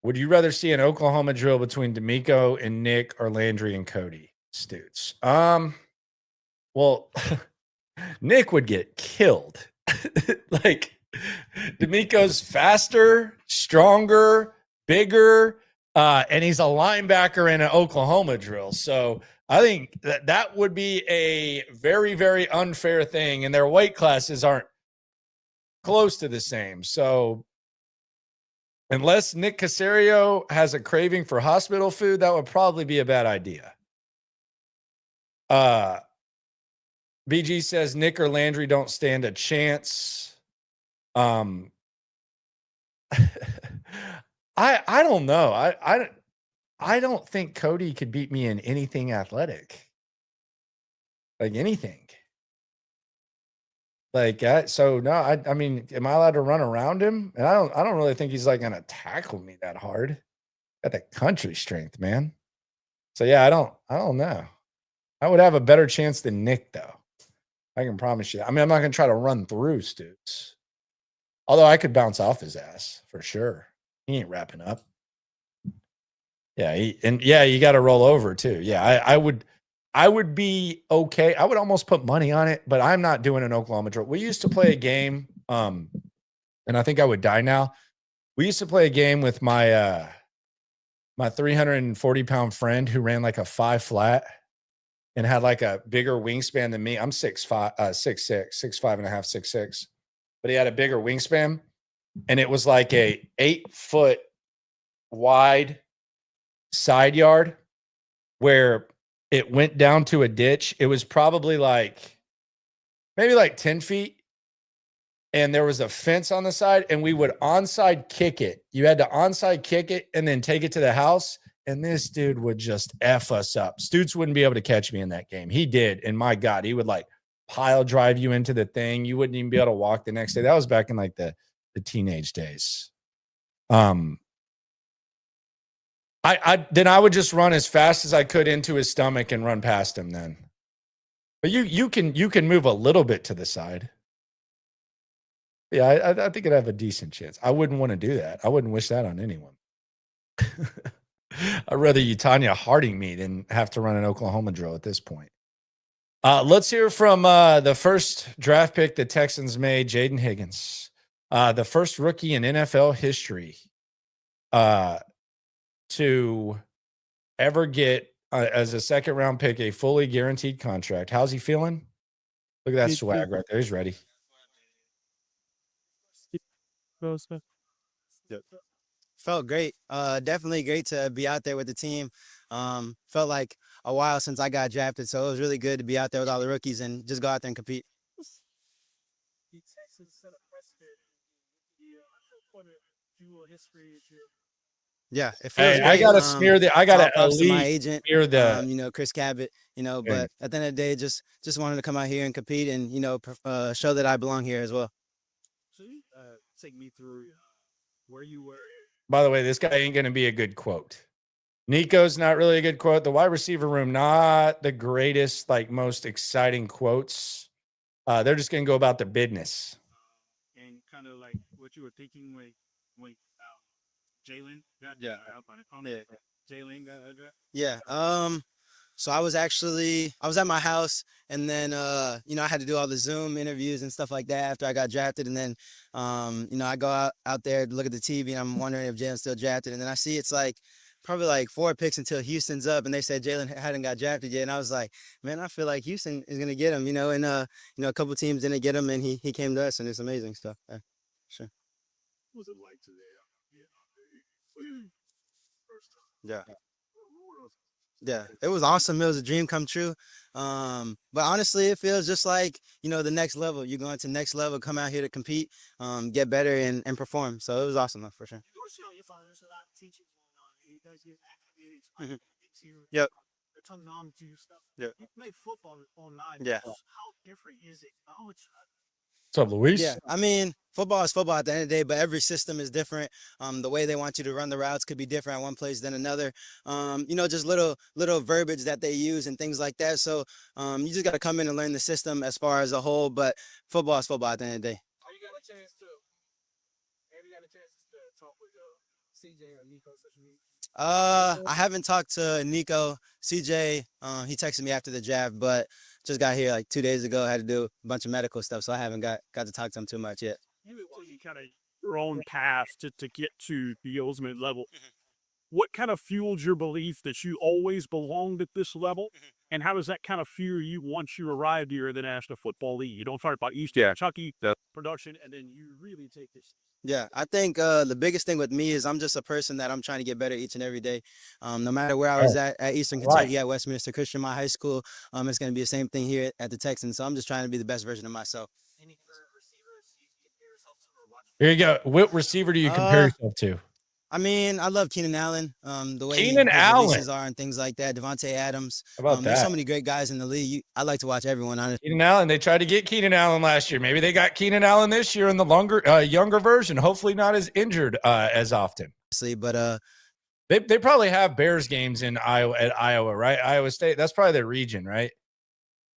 Would you rather see an Oklahoma drill between DeMeco and Nick or Landry and Cody Stutes? Well, Nick would get killed. Like, DeMeco's faster, stronger, bigger, and he's a linebacker in an Oklahoma drill. So I think that would be a very, very unfair thing, and their weight classes aren't close to the same. So unless Nick Caserio has a craving for hospital food, that would probably be a bad idea. BG says Nick or Landry don't stand a chance. I don't know. I don't think Cody could beat me in anything athletic. Like anything. Like, so no, I mean, am I allowed to run around him? And I don't really think he's like going to tackle me that hard. Got the country strength, man. So yeah, I don't know. I would have a better chance than Nick though. I can promise you. I mean, I'm not going to try to run through Stutes. Although I could bounce off his ass for sure. He ain't wrapping up. Yeah, you got to roll over too. Yeah, I would be okay. I would almost put money on it, but I'm not doing an Oklahoma drill. We used to play a game, and I think I would die now. We used to play a game with my 340-pound friend who ran like a 5 flat and had like a bigger wingspan than me. I'm 6'5", 6'6", 6'5" and a half, 6'6", but he had a bigger wingspan, and it was like a 8-foot wide side yard where it went down to a ditch. It was probably maybe 10 feet. And there was a fence on the side, and we would onside kick it. You had to onside kick it and then take it to the house. And this dude would just F us up. Stutes wouldn't be able to catch me in that game. He did. And my God, he would pile drive you into the thing. You wouldn't even be able to walk the next day. That was back in the teenage days. Then I would just run as fast as I could into his stomach and run past him then. But you can move a little bit to the side. Yeah, I think I'd have a decent chance. I wouldn't want to do that. I wouldn't wish that on anyone. I'd rather you Tanya Harding me than have to run an Oklahoma drill at this point. Let's hear from the first draft pick the Texans made, Jaden Higgins, the first rookie in NFL history to ever get, as a second-round pick, a fully guaranteed contract. How's he feeling? Look at that swag right there. He's ready. Yep. Felt great. Definitely great to be out there with the team. Felt like a while since I got drafted, so it was really good to be out there with all the rookies and just go out there and compete. The Texans set a precedent. Dual history. Yeah, it feels Hey, great. I gotta smear the. I gotta props to my elite agent, smear the. Chris Cabot. Okay. But at the end of the day, just wanted to come out here and compete and show that I belong here as well. So you take me through where you were. By the way, this guy ain't gonna be a good quote. Nico's not really a good quote. The wide receiver room, not the greatest, most exciting quotes. They're just gonna go about the business. And kind of what you were thinking when Jaylin got Jaylin got a draft. Yeah. So I was at my house, and then I had to do all the Zoom interviews and stuff like that after I got drafted, and then I go out there to look at the TV, and I'm wondering if Jalen's still drafted, and then I see it's probably 4 picks until Houston's up, and they said Jaylin hadn't got drafted yet, and I was like, man, I feel like Houston is gonna get him, and a couple teams didn't get him, and he came to us, and it's amazing stuff. Yeah, sure. What was it like today? First time. Yeah. Yeah, it was awesome. It was a dream come true. But honestly, it feels just like, the next level. You're going to the next level, come out here to compete, get better and perform. So it was awesome though, for sure. Your father's a lot of teaching going on. You guys get activated. Yep. They're tongue on to you stuff. Yep. You play football online. Yeah. How different is it? What's up, Luis? Yeah, I mean, football is football at the end of the day, but every system is different. The way they want you to run the routes could be different at one place than another. Just little verbiage that they use and things like that. So you just got to come in and learn the system as far as a whole. But football is football at the end of the day. Have you got a chance to talk with CJ or Nico? I haven't talked to Nico. CJ, he texted me after the draft, but just got here 2 days ago. I had to do a bunch of medical stuff, so I haven't got to talk to him too much yet. Maybe you kind of your own path to get to the ultimate level. What kind of fueled your belief that you always belonged at this level? And how does that kind of fuel you once you arrived here in the National Football League? You don't start about Eastern Kentucky production, and then you really take this. Yeah, I think the biggest thing with me is I'm just a person that I'm trying to get better each and every day. No matter where I was at Eastern Kentucky, at Westminster Christian, my high school, it's going to be the same thing here at the Texans. So I'm just trying to be the best version of myself. Any receivers you compare yourself to or watch? Here you go. What receiver do you compare yourself to? I mean, I love Keenan Allen. The way his releases are and things like that. Devontae Adams. How about There's that? so many great guys in the league. I like to watch everyone, honestly. Keenan Allen. They tried to get Keenan Allen last year. Maybe they got Keenan Allen this year in the younger version. Hopefully not as injured as often. But they probably have Bears games in Iowa, right? Iowa State. That's probably their region, right?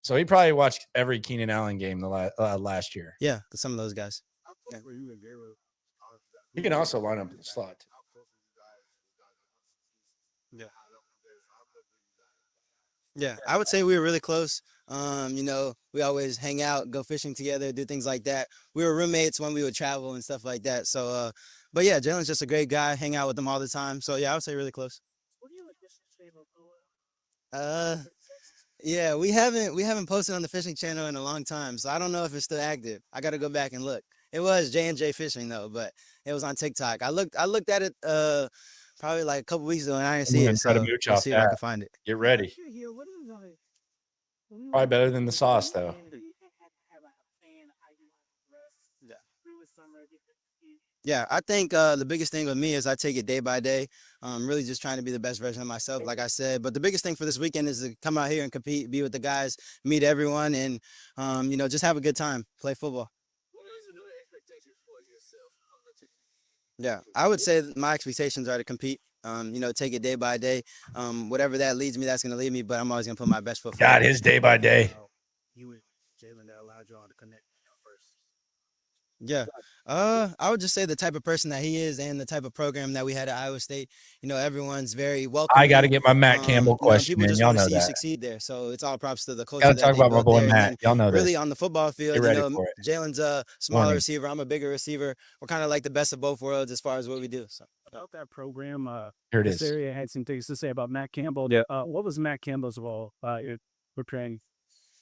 So he probably watched every Keenan Allen game the last year. yeah, some of those guys. Yeah. You can also line up in the slot. Yeah, I would say we were really close. We always hang out, go fishing together, do things like that. We were roommates when we would travel and stuff like that. So, but yeah, Jalen's just a great guy. Hang out with him all the time. So yeah, I would say really close. What do you like this favorite? Yeah, we haven't posted on the fishing channel in a long time, so I don't know if it's still active. I got to go back and look. It was J&J Fishing though, but it was on TikTok. I looked at it probably like a couple weeks ago, and I didn't I'm see gonna it. try to So mooch we'll off see if I that. can find it. Get ready. Probably better than the sauce, though. Yeah, I think the biggest thing with me is I take it day by day. Really just trying to be the best version of myself, like I said. But the biggest thing for this weekend is to come out here and compete, be with the guys, meet everyone, and just have a good time, play football. Yeah, I would say that my expectations are to compete. Take it day by day. Whatever that leads me, that's going to lead me. But I'm always going to put my best foot forward. God, his day by day. You and Jaylen that allowed y'all to connect first. Yeah. I would just say the type of person that he is and the type of program that we had at Iowa State. Everyone's very welcoming. I got to get my Matt Campbell question People in. just Y'all want to know see you that. succeed there. So it's all props to the culture Got to that talk they about my built boy there. And Matt. then Y'all know really this. on the football field, Get ready for it. Jalen's a smaller Morning. receiver. I'm a bigger receiver. We're kind of like the best of both worlds as far as what we do. So About that program, Here it this is. area had some things to say about Matt Campbell. Yeah. What was Matt Campbell's role for training?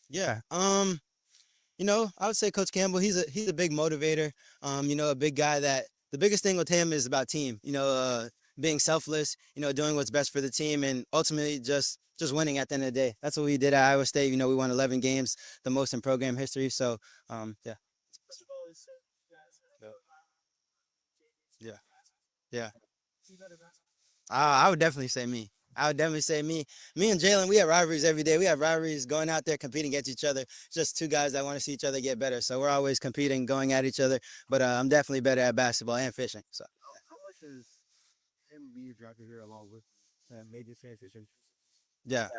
yeah. I would say Coach Campbell, he's a big motivator. A big guy that the biggest thing with him is about team, being selfless, doing what's best for the team and ultimately just winning at the end of the day. That's what we did at Iowa State. We won 11 games, the most in program history. So, yeah. Yeah. I would definitely say me. Me and Jaylin, we have rivalries every day. We have rivalries going out there competing against each other. Just two guys that want to see each other get better. So we're always competing, going at each other. But I'm definitely better at basketball and fishing. So How much is him being drafted here along with major transition? yeah,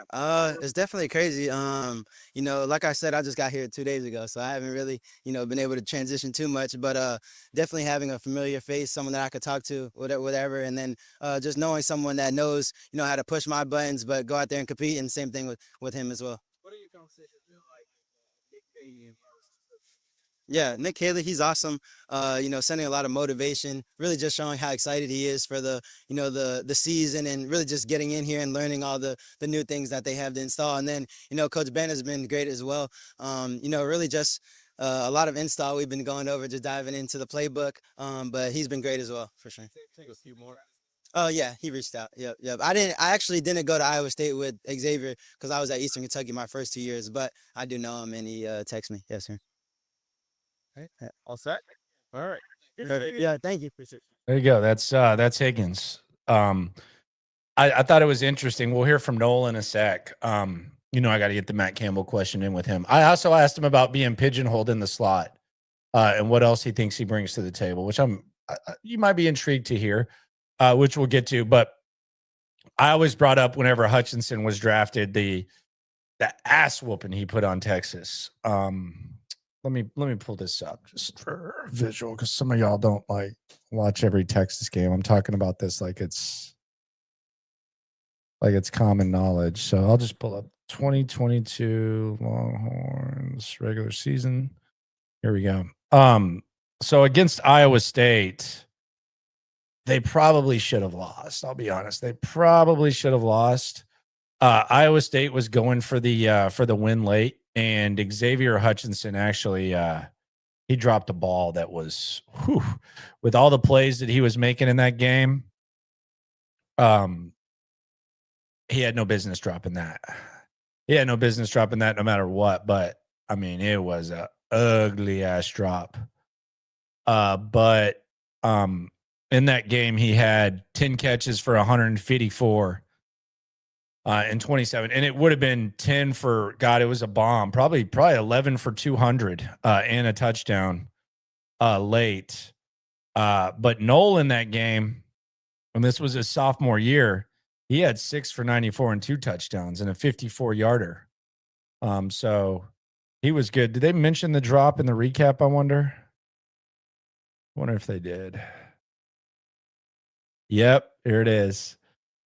it's definitely crazy. Like I said, I just got here 2 days ago, so I haven't really, been able to transition too much. But definitely having a familiar face, someone that I could talk to, whatever, and then just knowing someone that knows, how to push my buttons, but go out there and compete. And same thing with him as well. What are your conversations like Nick Haley and Yeah, Nick Haley, he's awesome. Sending a lot of motivation, really just showing how excited he is for the season and really just getting in here and learning all the new things that they have to install. And then, Coach Ben has been great as well. Really just a lot of install we've been going over, just diving into the playbook. But he's been great as well, for sure. take a few more? Oh yeah, he reached out. Yep. I actually didn't go to Iowa State with Xavier because I was at Eastern Kentucky my first 2 years, but I do know him and he texted me. Yes, sir. Right. All set? All right. Yeah, thank you. Appreciate it. There you go. That's Higgins. I thought it was interesting. We'll hear from Noel in a sec. I got to get the Matt Campbell question in with him. I also asked him about being pigeonholed in the slot and what else he thinks he brings to the table, which you might be intrigued to hear, which we'll get to. But I always brought up whenever Hutchinson was drafted the ass whooping he put on Texas. Let me pull this up just for visual because some of y'all don't watch every Texas game. I'm talking about this like it's common knowledge. So I'll just pull up 2022 Longhorns regular season. Here we go. So against Iowa State, they probably should have lost. I'll be honest. They probably should have lost. Iowa State was going for the win late. And Xavier Hutchinson actually, he dropped a ball that was, with all the plays that he was making in that game, he had no business dropping that. He had no business dropping that no matter what. But, I mean, it was a ugly-ass drop. But in that game, he had 10 catches for 154. In 27, and it would have been 10 for God. It was a bomb, probably 11 for 200 and a touchdown late. But Noel in that game, and this was his sophomore year, he had 6 for 94 and 2 touchdowns and a 54-yarder. So he was good. Did they mention the drop in the recap? I wonder if they did. Yep, here it is.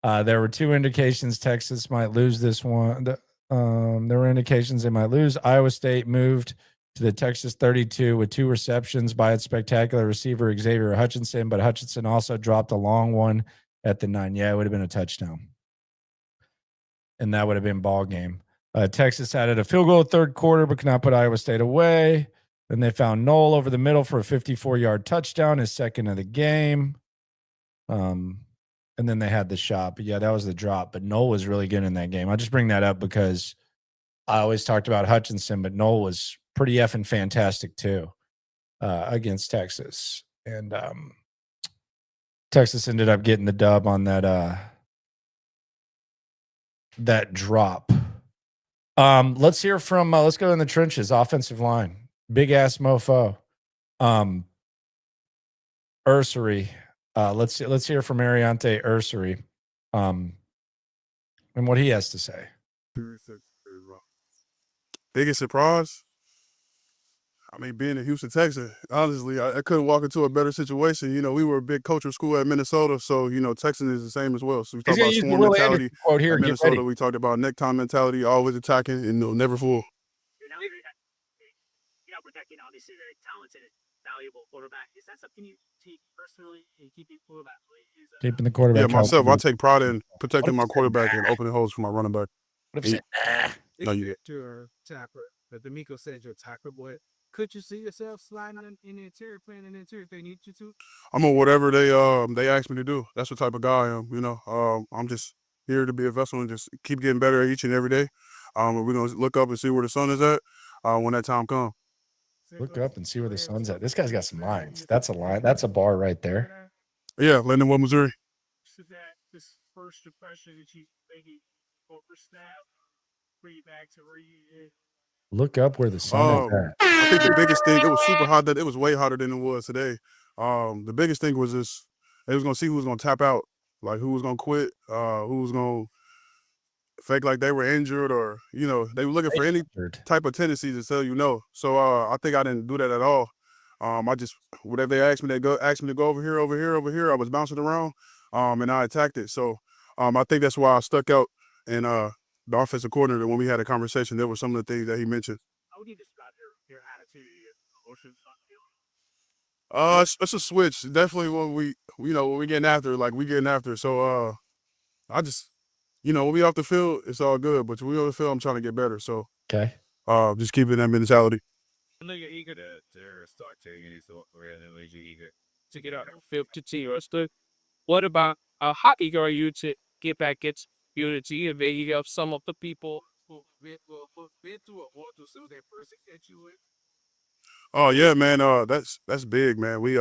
There were 2 indications Texas might lose this one. There were indications they might lose. Iowa State moved to the Texas 32 with 2 receptions by its spectacular receiver, Xavier Hutchinson, but Hutchinson also dropped a long one at the 9. Yeah, it would have been a touchdown. And that would have been ball game. Texas added a field goal third quarter, but could not put Iowa State away. Then they found Noel over the middle for a 54-yard touchdown, his second of the game. and then they had the shot. But yeah, that was the drop. But Noel was really good in that game. I just bring that up because I always talked about Hutchinson, but Noel was pretty effing fantastic too against Texas. And Texas ended up getting the dub on that drop. Let's hear from let's go in the trenches, offensive line. Big ass mofo. Ersery. Let's hear from Aireontae Ersery. And what he has to say. Biggest surprise? I mean, being in Houston, Texas, honestly, I couldn't walk into a better situation. You know, we were a big culture school at Minnesota, so, you know, Texas is the same as well. So we talk about swarm mentality quote here, at Minnesota. We talked about necktie mentality, always attacking, and never fool. You're not protecting, obviously, very talented, valuable quarterback. Is that something you take personally in keeping quarterback? Keeping the quarterback. Yeah, myself, I take pride in protecting my quarterback and opening holes for my running back. What if you said, No, you did. Your tackler, but DeMeco said your tackler, boy. Could you see yourself sliding in the interior, playing in the interior if they need you to? I'm on whatever they ask me to do. That's the type of guy I am. You know, I'm just here to be a vessel and just keep getting better each and every day. We're gonna look up and see where the sun is at when that time comes. look up and see where the sun's at. This guy's got some lines. That's a line. That's a bar right there. Yeah, Landon, Missouri. So that this first impression that you maybe over snap, bring it back to where you Look up where the sun is at. I think the biggest thing, it was super hot. It was way hotter than it was today. The biggest thing was this, they was going to see who was going to tap out, like who was going to quit, who was going to fake like they were injured or, you know, they were looking for any type of tendency to tell you no. So I think I didn't do that at all. I just, whatever they asked me to go over here, I was bouncing around and I attacked it. So I think that's why I stuck out and the offensive coordinator, when we had a conversation, there were some of the things that he mentioned. How would you describe your attitude, your emotions on the field? It's a switch. Definitely when we getting after, like we getting after. So I just, when we off the field, it's all good. But when we on the field, I'm trying to get better. So okay, just keeping that mentality. I know you're eager to start taking it, so really you're eager to get out of the field to team roster. What about how eager are you to get back its unity and maybe of some of the people who've been through a war to so they persecute you with? Oh yeah, man. That's big, man. We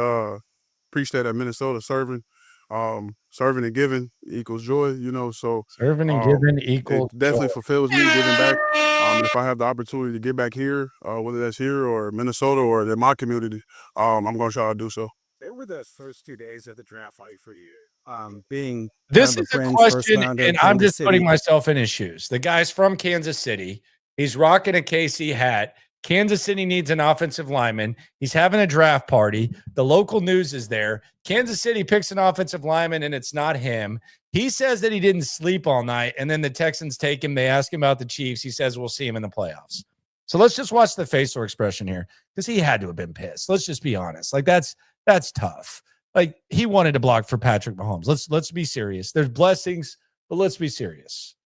preach that at Minnesota, serving and giving equals joy. So serving and giving equals it definitely joy. fulfills me giving back. And if I have the opportunity to get back here, whether that's here or Minnesota or in my community, I'm going to try to do so. They were the first 2 days of the draft fight for you. Being This kind of is a friend's question, first rounder and in I'm Kansas just City. putting myself in his shoes. The guy's from Kansas City. He's rocking a KC hat. Kansas City needs an offensive lineman. He's having a draft party. The local news is there. Kansas City picks an offensive lineman, and it's not him. He says that he didn't sleep all night, and then the Texans take him. They ask him about the Chiefs. He says, we'll see him in the playoffs. So let's just watch the facial expression here because he had to have been pissed. Let's just be honest. Like, that's tough. Like, he wanted to block for Patrick Mahomes. Let's be serious. There's blessings, but let's be serious.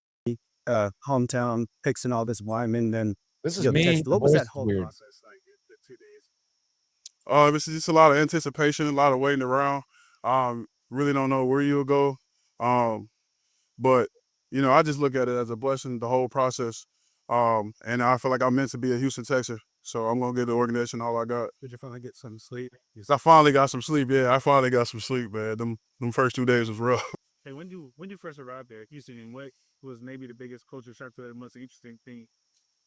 Hometown picks and all this linemen, then this is me. What was that whole process like the 2 days? It's just a lot of anticipation, a lot of waiting around. Really don't know where you'll go. But I just look at it as a blessing, the whole process. And I feel like I'm meant to be a Houston Texan. So I'm gonna give the organization all I got. Did you finally get some sleep? I finally got some sleep. Yeah, I finally got some sleep, man. Them first 2 days was rough. Hey, when you first arrived there, Houston, and what was maybe the biggest culture shock to that most interesting thing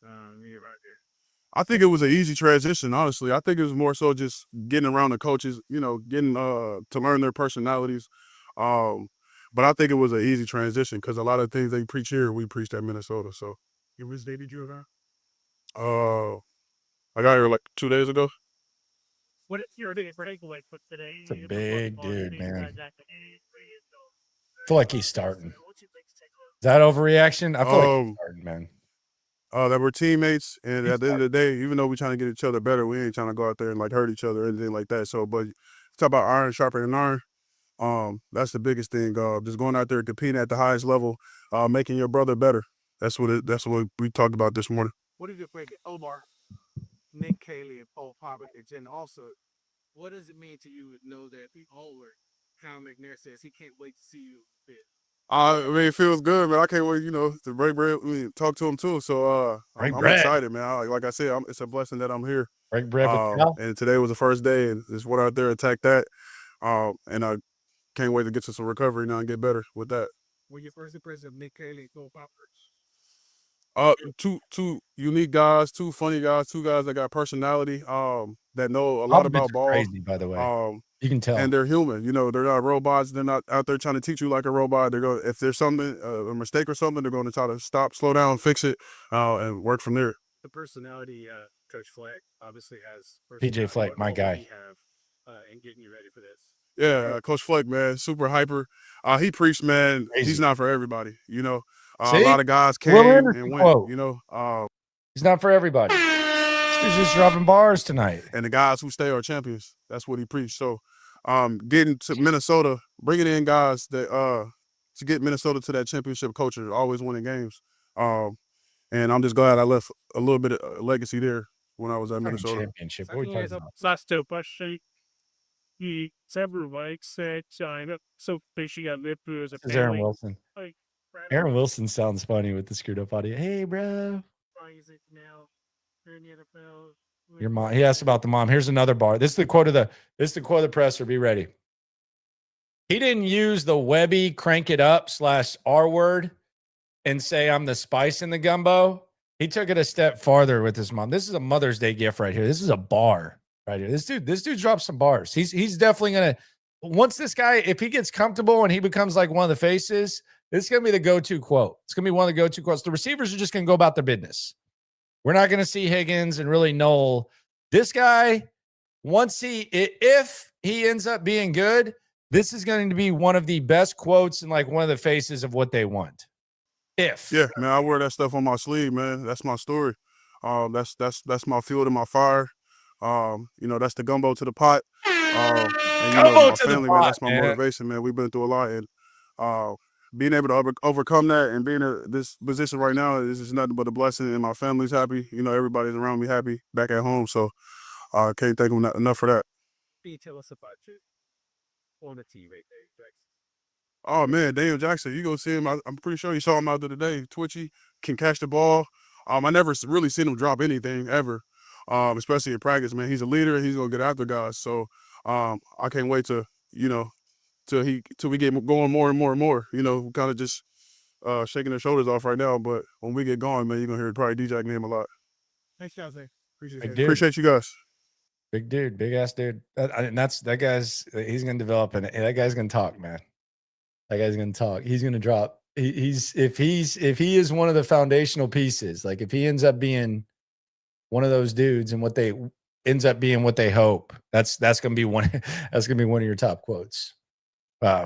here right there? I think it was an easy transition, honestly. I think it was more so just getting around the coaches, getting to learn their personalities. But I think it was an easy transition because a lot of things they preach here, we preached at Minnesota. So, Which day did you arrive? I got here like 2 days ago. What is your break like for today? It's a big dude, man. I feel like he's starting. Is that overreaction? I feel like he's starting, man. That we're teammates, and at the end of the day, even though we're trying to get each other better, we ain't trying to go out there and like hurt each other or anything like that. So, but talk about iron sharpening iron. That's the biggest thing. Just going out there competing at the highest level, making your brother better. That's what we talked about this morning. What did you think, Omar, Nick Caley, and Paul Popovich, and also, what does it mean to you to know that we all were Kyle McNair says he can't wait to see you fit. I mean, it feels good, man. I can't wait, to break bread. Talk to him too. So Break I'm bread. excited, man. Like I said, it's a blessing that I'm here. Break bread with Cal. And today was the first day, and just went out there, attack that. And I can't wait to get to some recovery now and get better with that. When your first impression of Nick Haley and Cole Poppers? Two unique guys, two funny guys, two guys that got personality. That know a lot about ball. Crazy, by the way. You can tell. And they're human. They're not robots. They're not out there trying to teach you like a robot. They're going, if there's something, a mistake or something, they're going to try to stop, slow down, fix it, and work from there. The personality, Coach Fleck obviously has. PJ Fleck, my guy. And getting you ready for this. Yeah, Coach Fleck, man, super hyper. He preached, man. Crazy. He's not for everybody. See? A lot of guys came Will and Anderson went. quote. He's not for everybody. He's just dropping bars tonight. And the guys who stay are champions. That's what he preached. So, getting to Minnesota, bringing in guys that to get Minnesota to that championship culture, always winning games. And I'm just glad I left a little bit of legacy there when I was at Minnesota. Championship. What are you talking about? Last question. Several weeks China, so fishing at Lippers. This is Aaron Wilson. Aaron Wilson sounds funny with the screwed up audio. Hey, bro. Your mom. He asked about the mom. Here's another bar. This is the quote of the presser. Be ready. He didn't use the Webby crank it up /R word and say I'm the spice in the gumbo. He took it a step farther with his mom. This is a Mother's Day gift right here. This is a bar right here. This dude drops some bars. He's definitely gonna, once this guy, if he gets comfortable and he becomes like one of the faces, this is gonna be the go-to quote. It's gonna be one of the go-to quotes. The receivers are just gonna go about their business. We're not gonna see Higgins and really Noel. This guy, if he ends up being good, this is going to be one of the best quotes and like one of the faces of what they want. Yeah, man, I wear that stuff on my sleeve, man. That's my story. That's my fuel to my fire. That's the gumbo to the pot. And my family, man, that's my motivation, man. We've been through a lot, and being able to overcome that and being in this position right now is just nothing but a blessing. And my family's happy. Everybody's around me happy back at home. So I can't thank them enough for that. Can you tell us about you on the team right there, Jackson? Oh, man, Daniel Jackson, you go see him. I'm pretty sure you saw him out there today. Twitchy, can catch the ball. I never really seen him drop anything ever, especially in practice, man. He's a leader. He's going to get after guys. So I can't wait to, till we get going more and more and more. Kind of just shaking their shoulders off right now. But when we get going, man, you're going to hear probably DJ name a lot. Thanks, Jose. Appreciate you guys. Big dude, big ass dude. That guy's, he's going to develop, and that guy's going to talk, man. That guy's going to talk. He's going to drop. If he is one of the foundational pieces, like if he ends up being one of those dudes and what they ends up being what they hope, that's going to be one. That's going to be one of your top quotes,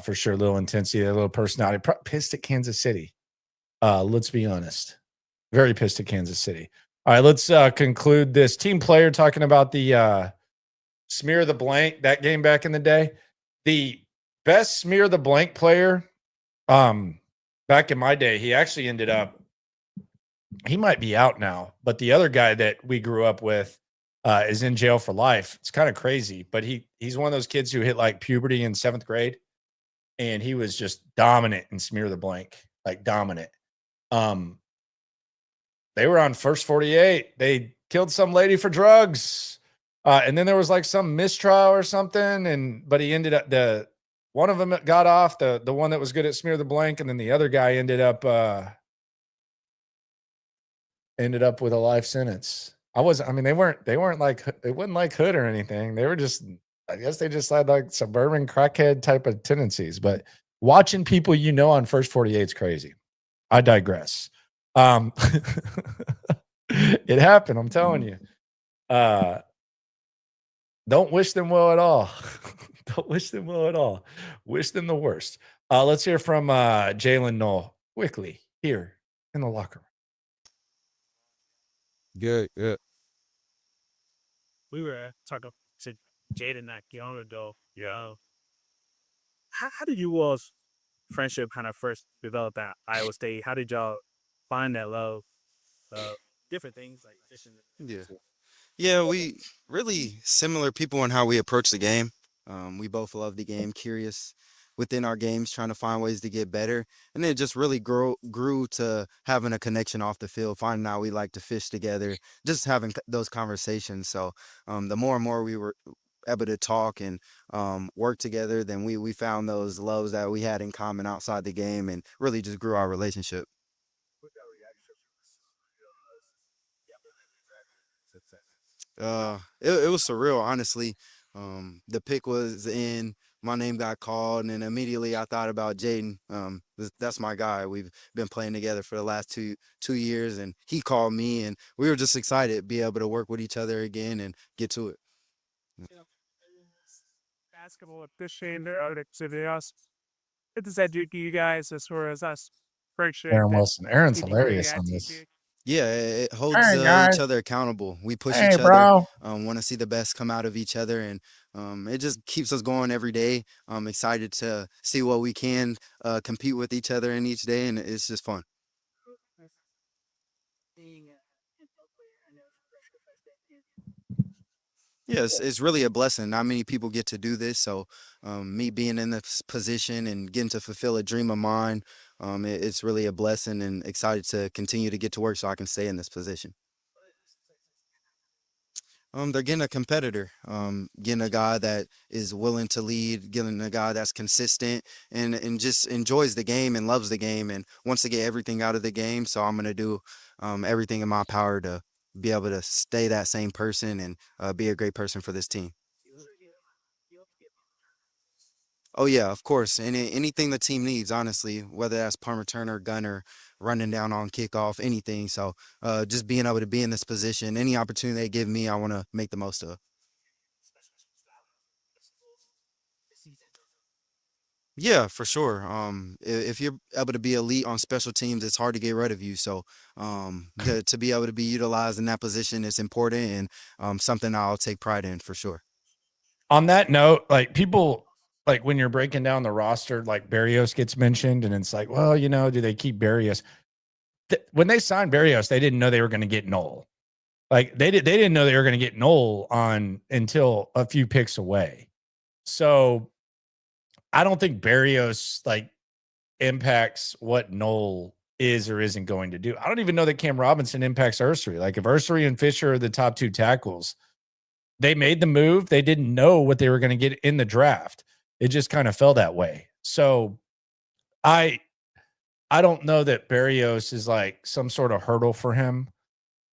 for sure. A little intensity, a little personality. Pissed at Kansas City. Let's be honest. Very pissed at Kansas City. All right, let's conclude this. Team player talking about the smear the blank, that game back in the day. The best smear the blank player back in my day, he actually ended up, he might be out now, but the other guy that we grew up with is in jail for life. It's kind of crazy, but he's one of those kids who hit like puberty in 7th grade, and he was just dominant in smear the blank, like dominant. They were on First 48. They killed some lady for drugs. And then there was like some mistrial or something. But he ended up, one of them got off, the one that was good at smear the blank. And then the other guy ended up with a life sentence. they weren't like, it wasn't like hood or anything. They were just, I guess they just had like suburban crackhead type of tendencies. But watching people on First 48 is crazy. I digress. It happened, I'm telling you. Don't wish them well at all. Don't wish them well at all. Wish them the worst. Let's hear from Jaylin Noel quickly here in the locker room. Good. We were talking to Jaden not long ago. How did you all's friendship kind of first develop at Iowa State? How did y'all find that love? Different things like fishing. Yeah, we really similar people in how we approach the game. We both love the game, curious within our games, trying to find ways to get better. And then it just really grew to having a connection off the field, finding out we like to fish together, just having those conversations. So the more and more we were able to talk and work together, then we found those loves that we had in common outside the game and really just grew our relationship. It was surreal, honestly. The pick was in, my name got called, and then immediately I thought about Jaden. That's my guy. We've been playing together for the last two years, and he called me, and we were just excited to be able to work with each other again and get to it. Basketball efficient or activities. What does that do to you guys as far as us friendship? Aaron Wilson. Aaron's Did you hilarious create on that this. TP? Yeah, it holds Hey, each guys. other accountable. We push Hey, each other, bro. want to see the best come out of each other, and it just keeps us going every day. I'm excited to see what we can compete with each other in each day, and it's just fun. Yes, it's really a blessing. Not many people get to do this, so me being in this position and getting to fulfill a dream of mine, it's really a blessing, and excited to continue to get to work so I can stay in this position. They're getting a competitor, getting a guy that is willing to lead, getting a guy that's consistent and just enjoys the game and loves the game and wants to get everything out of the game. So I'm gonna do everything in my power to be able to stay that same person and be a great person for this team. Oh yeah, of course. Anything the team needs, honestly, whether that's punt returner, gunner, running down on kickoff, anything. So just being able to be in this position, any opportunity they give me, I want to make the most of. Yeah, for sure. If you're able to be elite on special teams, it's hard to get rid of you. So to be able to be utilized in that position is important and something I'll take pride in for sure. On that note, like people, like when you're breaking down the roster, like Barrios gets mentioned, and it's like, well, do they keep Barrios? When they signed Barrios, they didn't know they were going to get Noel. Like they didn't know they were going to get Noel on until a few picks away. So I don't think Barrios like impacts what Noel is or isn't going to do. I don't even know that Cam Robinson impacts Ersery. Like if Ersery and Fisher are the top two tackles, they made the move. They didn't know what they were going to get in the draft. It just kind of fell that way. So I don't know that Barrios is like some sort of hurdle for him.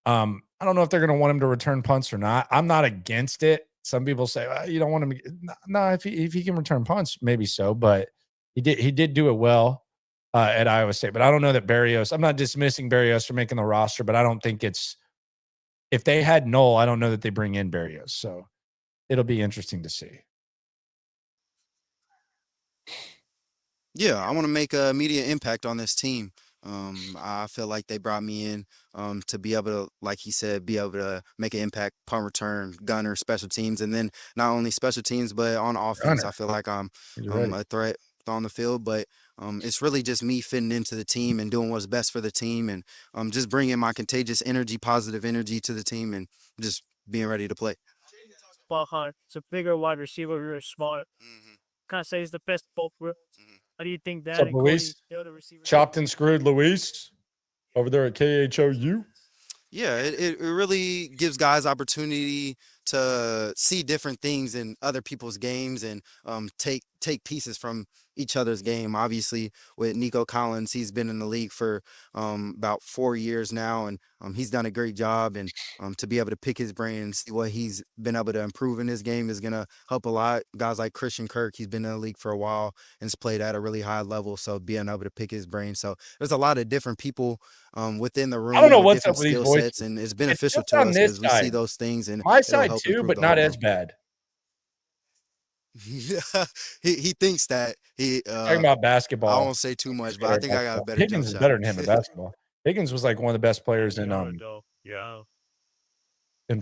I don't know if they're going to want him to return punts or not. I'm not against it. Some people say, well, you don't want him. No, if he can return punts, maybe so. But he did do it well at Iowa State. But I don't know that Barrios. I'm not dismissing Barrios for making the roster, but I don't think it's. If they had Noel, I don't know that they bring in Barrios. So it'll be interesting to see. Yeah, I want to make an immediate impact on this team. I feel like they brought me in to be able to, like he said, be able to make an impact, punt return, gunner, special teams, and then not only special teams, but on offense. Gunner. I feel like I'm Ready. a threat on the field, but it's really just me fitting into the team and doing what's best for the team and just bringing my contagious energy, positive energy to the team and just being ready to play. It's a bigger wide receiver, really smart. Kind of say he's the best of both worlds. How do you think that? What's up, and Cody, Luis? the other receivers? Chopped and screwed Luis over there at KHOU. Yeah, it really gives guys opportunity to see different things in other people's games and take pieces from each other's game. Obviously, with Nico Collins, he's been in the league for about 4 years now, and he's done a great job. And to be able to pick his brain and see what he's been able to improve in his game is going to help a lot. Guys like Christian Kirk, he's been in the league for a while and has played at a really high level, so being able to pick his brain. So there's a lot of different people within the room. I don't know with what's up different with these skill voices. sets, and it's beneficial just to on us this because we see side. those things and My it'll side help too, improve but the not whole as game. bad. he thinks that he Talking about I basketball. won't say too much, but I think I got a better Higgins jump is shot. better than him in basketball. Higgins was like one of the best players in Yeah.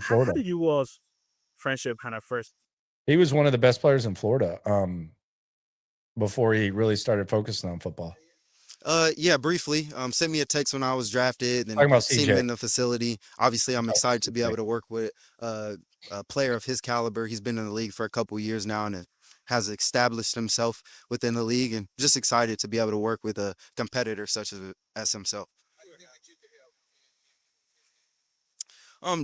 Florida. How did you was friendship kind of first? He was one of the best players in Florida before he really started focusing on football. Yeah, briefly. Sent me a text when I was drafted and Talking about seen him CJ. in the facility. Obviously, I'm excited to be able to work with a player of his caliber. He's been in the league for a couple years now, and has established himself within the league, and just excited to be able to work with a competitor such as himself.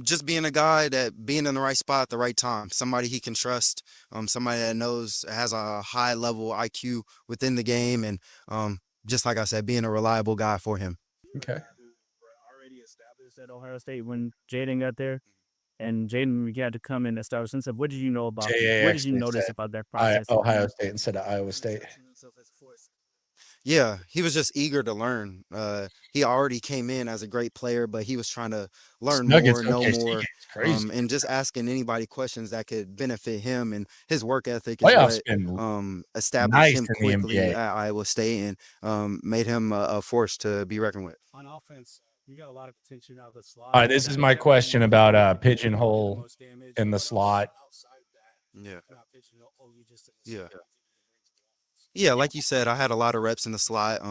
Just being a guy that being in the right spot at the right time, somebody he can trust, somebody that knows has a high level IQ within the game, and just like I said, being a reliable guy for him. Okay. Already established at Ohio State when Jaden got there, and Jaden began to come in and establish himself. What did you know about? What did you notice about that process? Ohio State instead of Iowa State. Yeah, he was just eager to learn. He already came in as a great player, but he was trying to learn Nuggets, more, know OKC more, game's crazy. and just asking anybody questions that could benefit him. And his work ethic Playoffs is been what established nice him in the quickly NBA. at Iowa State and made him a force to be reckoned with. On offense, you got a lot of potential out of the slot. All right, this is my question about pigeonhole in the slot. Yeah. Yeah, like you said, I had a lot of reps in the slot.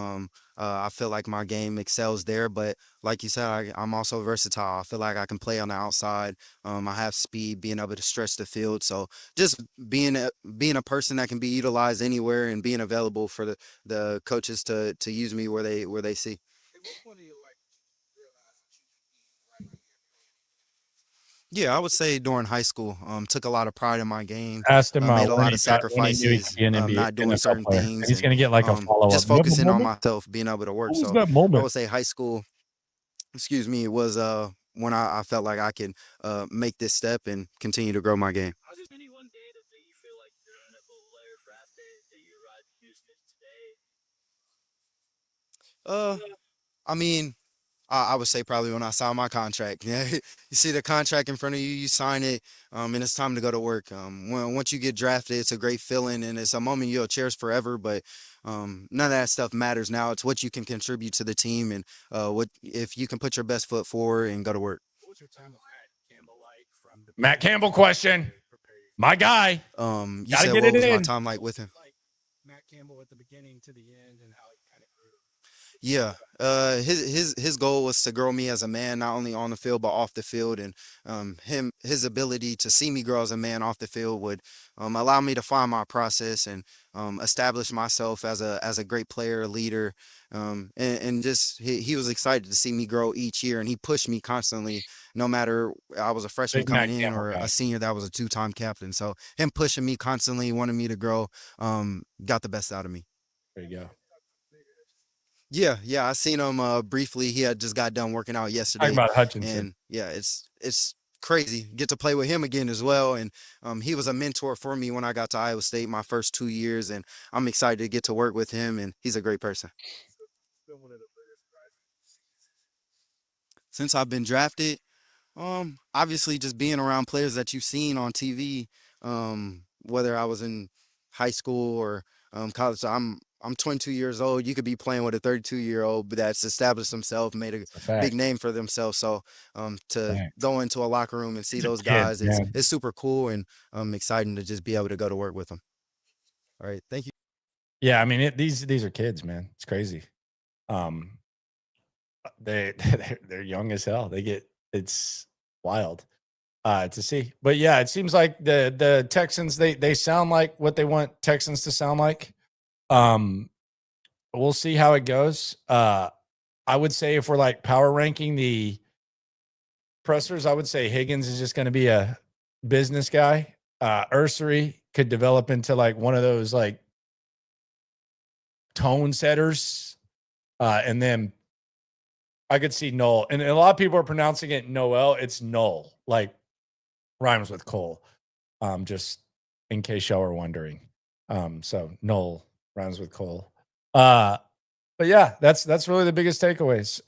I feel like my game excels there, but like you said, I'm also versatile. I feel like I can play on the outside. I have speed, being able to stretch the field. So just being a person that can be utilized anywhere and being available for the coaches to use me where they see. Yeah, I would say during high school, took a lot of pride in my game. Asked him Made a when lot he of got when he knew he could sacrifices, be an NBA not doing NFL certain player. things, He's gonna get like a follow-up. just You have a focusing on moment? myself, being able to work. What was So that I moment? would say high school, excuse me, was when I felt like I could make this step and continue to grow my game. Any one day that you feel like you're an NFL player draft day that you arrived in Houston today? I mean, I would say probably when I signed my contract. Yeah, you see the contract in front of you, you sign it, and it's time to go to work. Once you get drafted, it's a great feeling, and it's a moment you'll cherish forever. But none of that stuff matters now. It's what you can contribute to the team, and what if you can put your best foot forward and go to work. What was your time with Matt Campbell like from the Matt Campbell question. My guy. You Gotta said get what it was my in. time like with him? like Matt Campbell at the beginning to the end and how he kind of grew? Yeah, his goal was to grow me as a man, not only on the field but off the field, and his ability to see me grow as a man off the field would allow me to find my process and establish myself as a great player, leader, and just he was excited to see me grow each year, and he pushed me constantly. No matter I was a freshman Big Matt coming in Campbell or guy. a senior that was a two-time captain, so him pushing me constantly, wanted me to grow, got the best out of me. There you go. Yeah, I seen him briefly. He had just got done working out yesterday. Talking about Hutchinson. And yeah, it's crazy. Get to play with him again as well. And he was a mentor for me when I got to Iowa State my first 2 years, and I'm excited to get to work with him, and he's a great person. Since I've been drafted, obviously just being around players that you've seen on TV, whether I was in high school or college. I'm 22 years old. You could be playing with a 32-year-old that's established himself, made a fact. big name for themselves. So to Fact. go into a locker room and see These are those kids, guys, man. it's super cool, and exciting to just be able to go to work with them. All right, thank you. Yeah, I mean these are kids, man. It's crazy. They're young as hell. It's wild to see. But yeah, it seems like the Texans they sound like what they want Texans to sound like. We'll see how it goes. I would say if we're like power ranking the pressers, I would say Higgins is just going to be a business guy. Ersery could develop into like one of those like tone setters. And then I could see Noel. And a lot of people are pronouncing it Noel. It's Noel, like rhymes with Cole. Just in case y'all are wondering. So Noel rhymes with Cole. But yeah, that's really the biggest takeaways.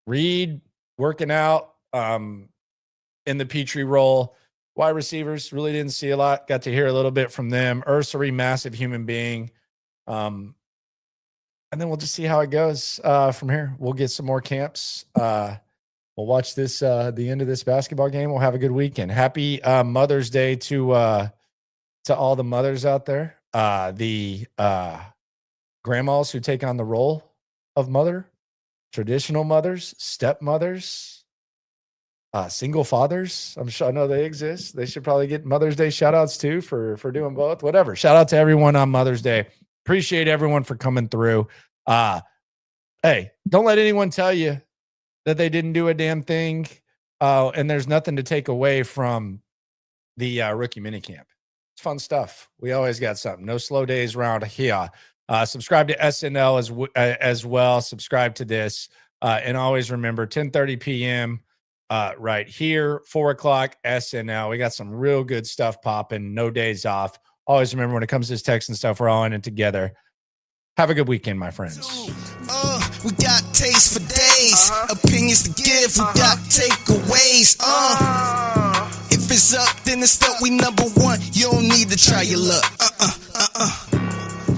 Reed working out in the Petrie role. Wide receivers really didn't see a lot. Got to hear a little bit from them. Ersery, massive human being. And then we'll just see how it goes from here. We'll get some more camps. We'll watch this the end of this basketball game. We'll have a good weekend. Happy Mother's Day to all the mothers out there. The grandmas who take on the role of mother, traditional mothers, stepmothers, single fathers. I know they exist. They should probably get Mother's Day shout outs too for doing both. Whatever. Shout out to everyone on Mother's Day. Appreciate everyone for coming through. Hey, don't let anyone tell you that they didn't do a damn thing. And there's nothing to take away from the rookie minicamp. It's fun stuff. We always got something. No slow days around here. Subscribe to SNL as well. Subscribe to this. And always remember 10:30 p.m. Right here, 4 o'clock SNL. We got some real good stuff popping. No days off. Always remember when it comes to this Texan stuff, we're all in it together. Have a good weekend, my friends. We got taste for days, opinions to give, we got takeaways. If it's up, then it's up, we number one. You don't need to try your luck.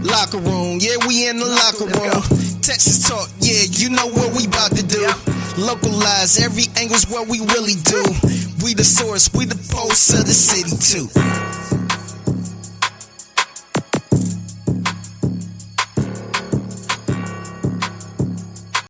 Locker room, yeah, we in the locker room. Texas talk, yeah, you know what we about to do. Localize, every angle's what we really do. We the source, we the pulse of the city too.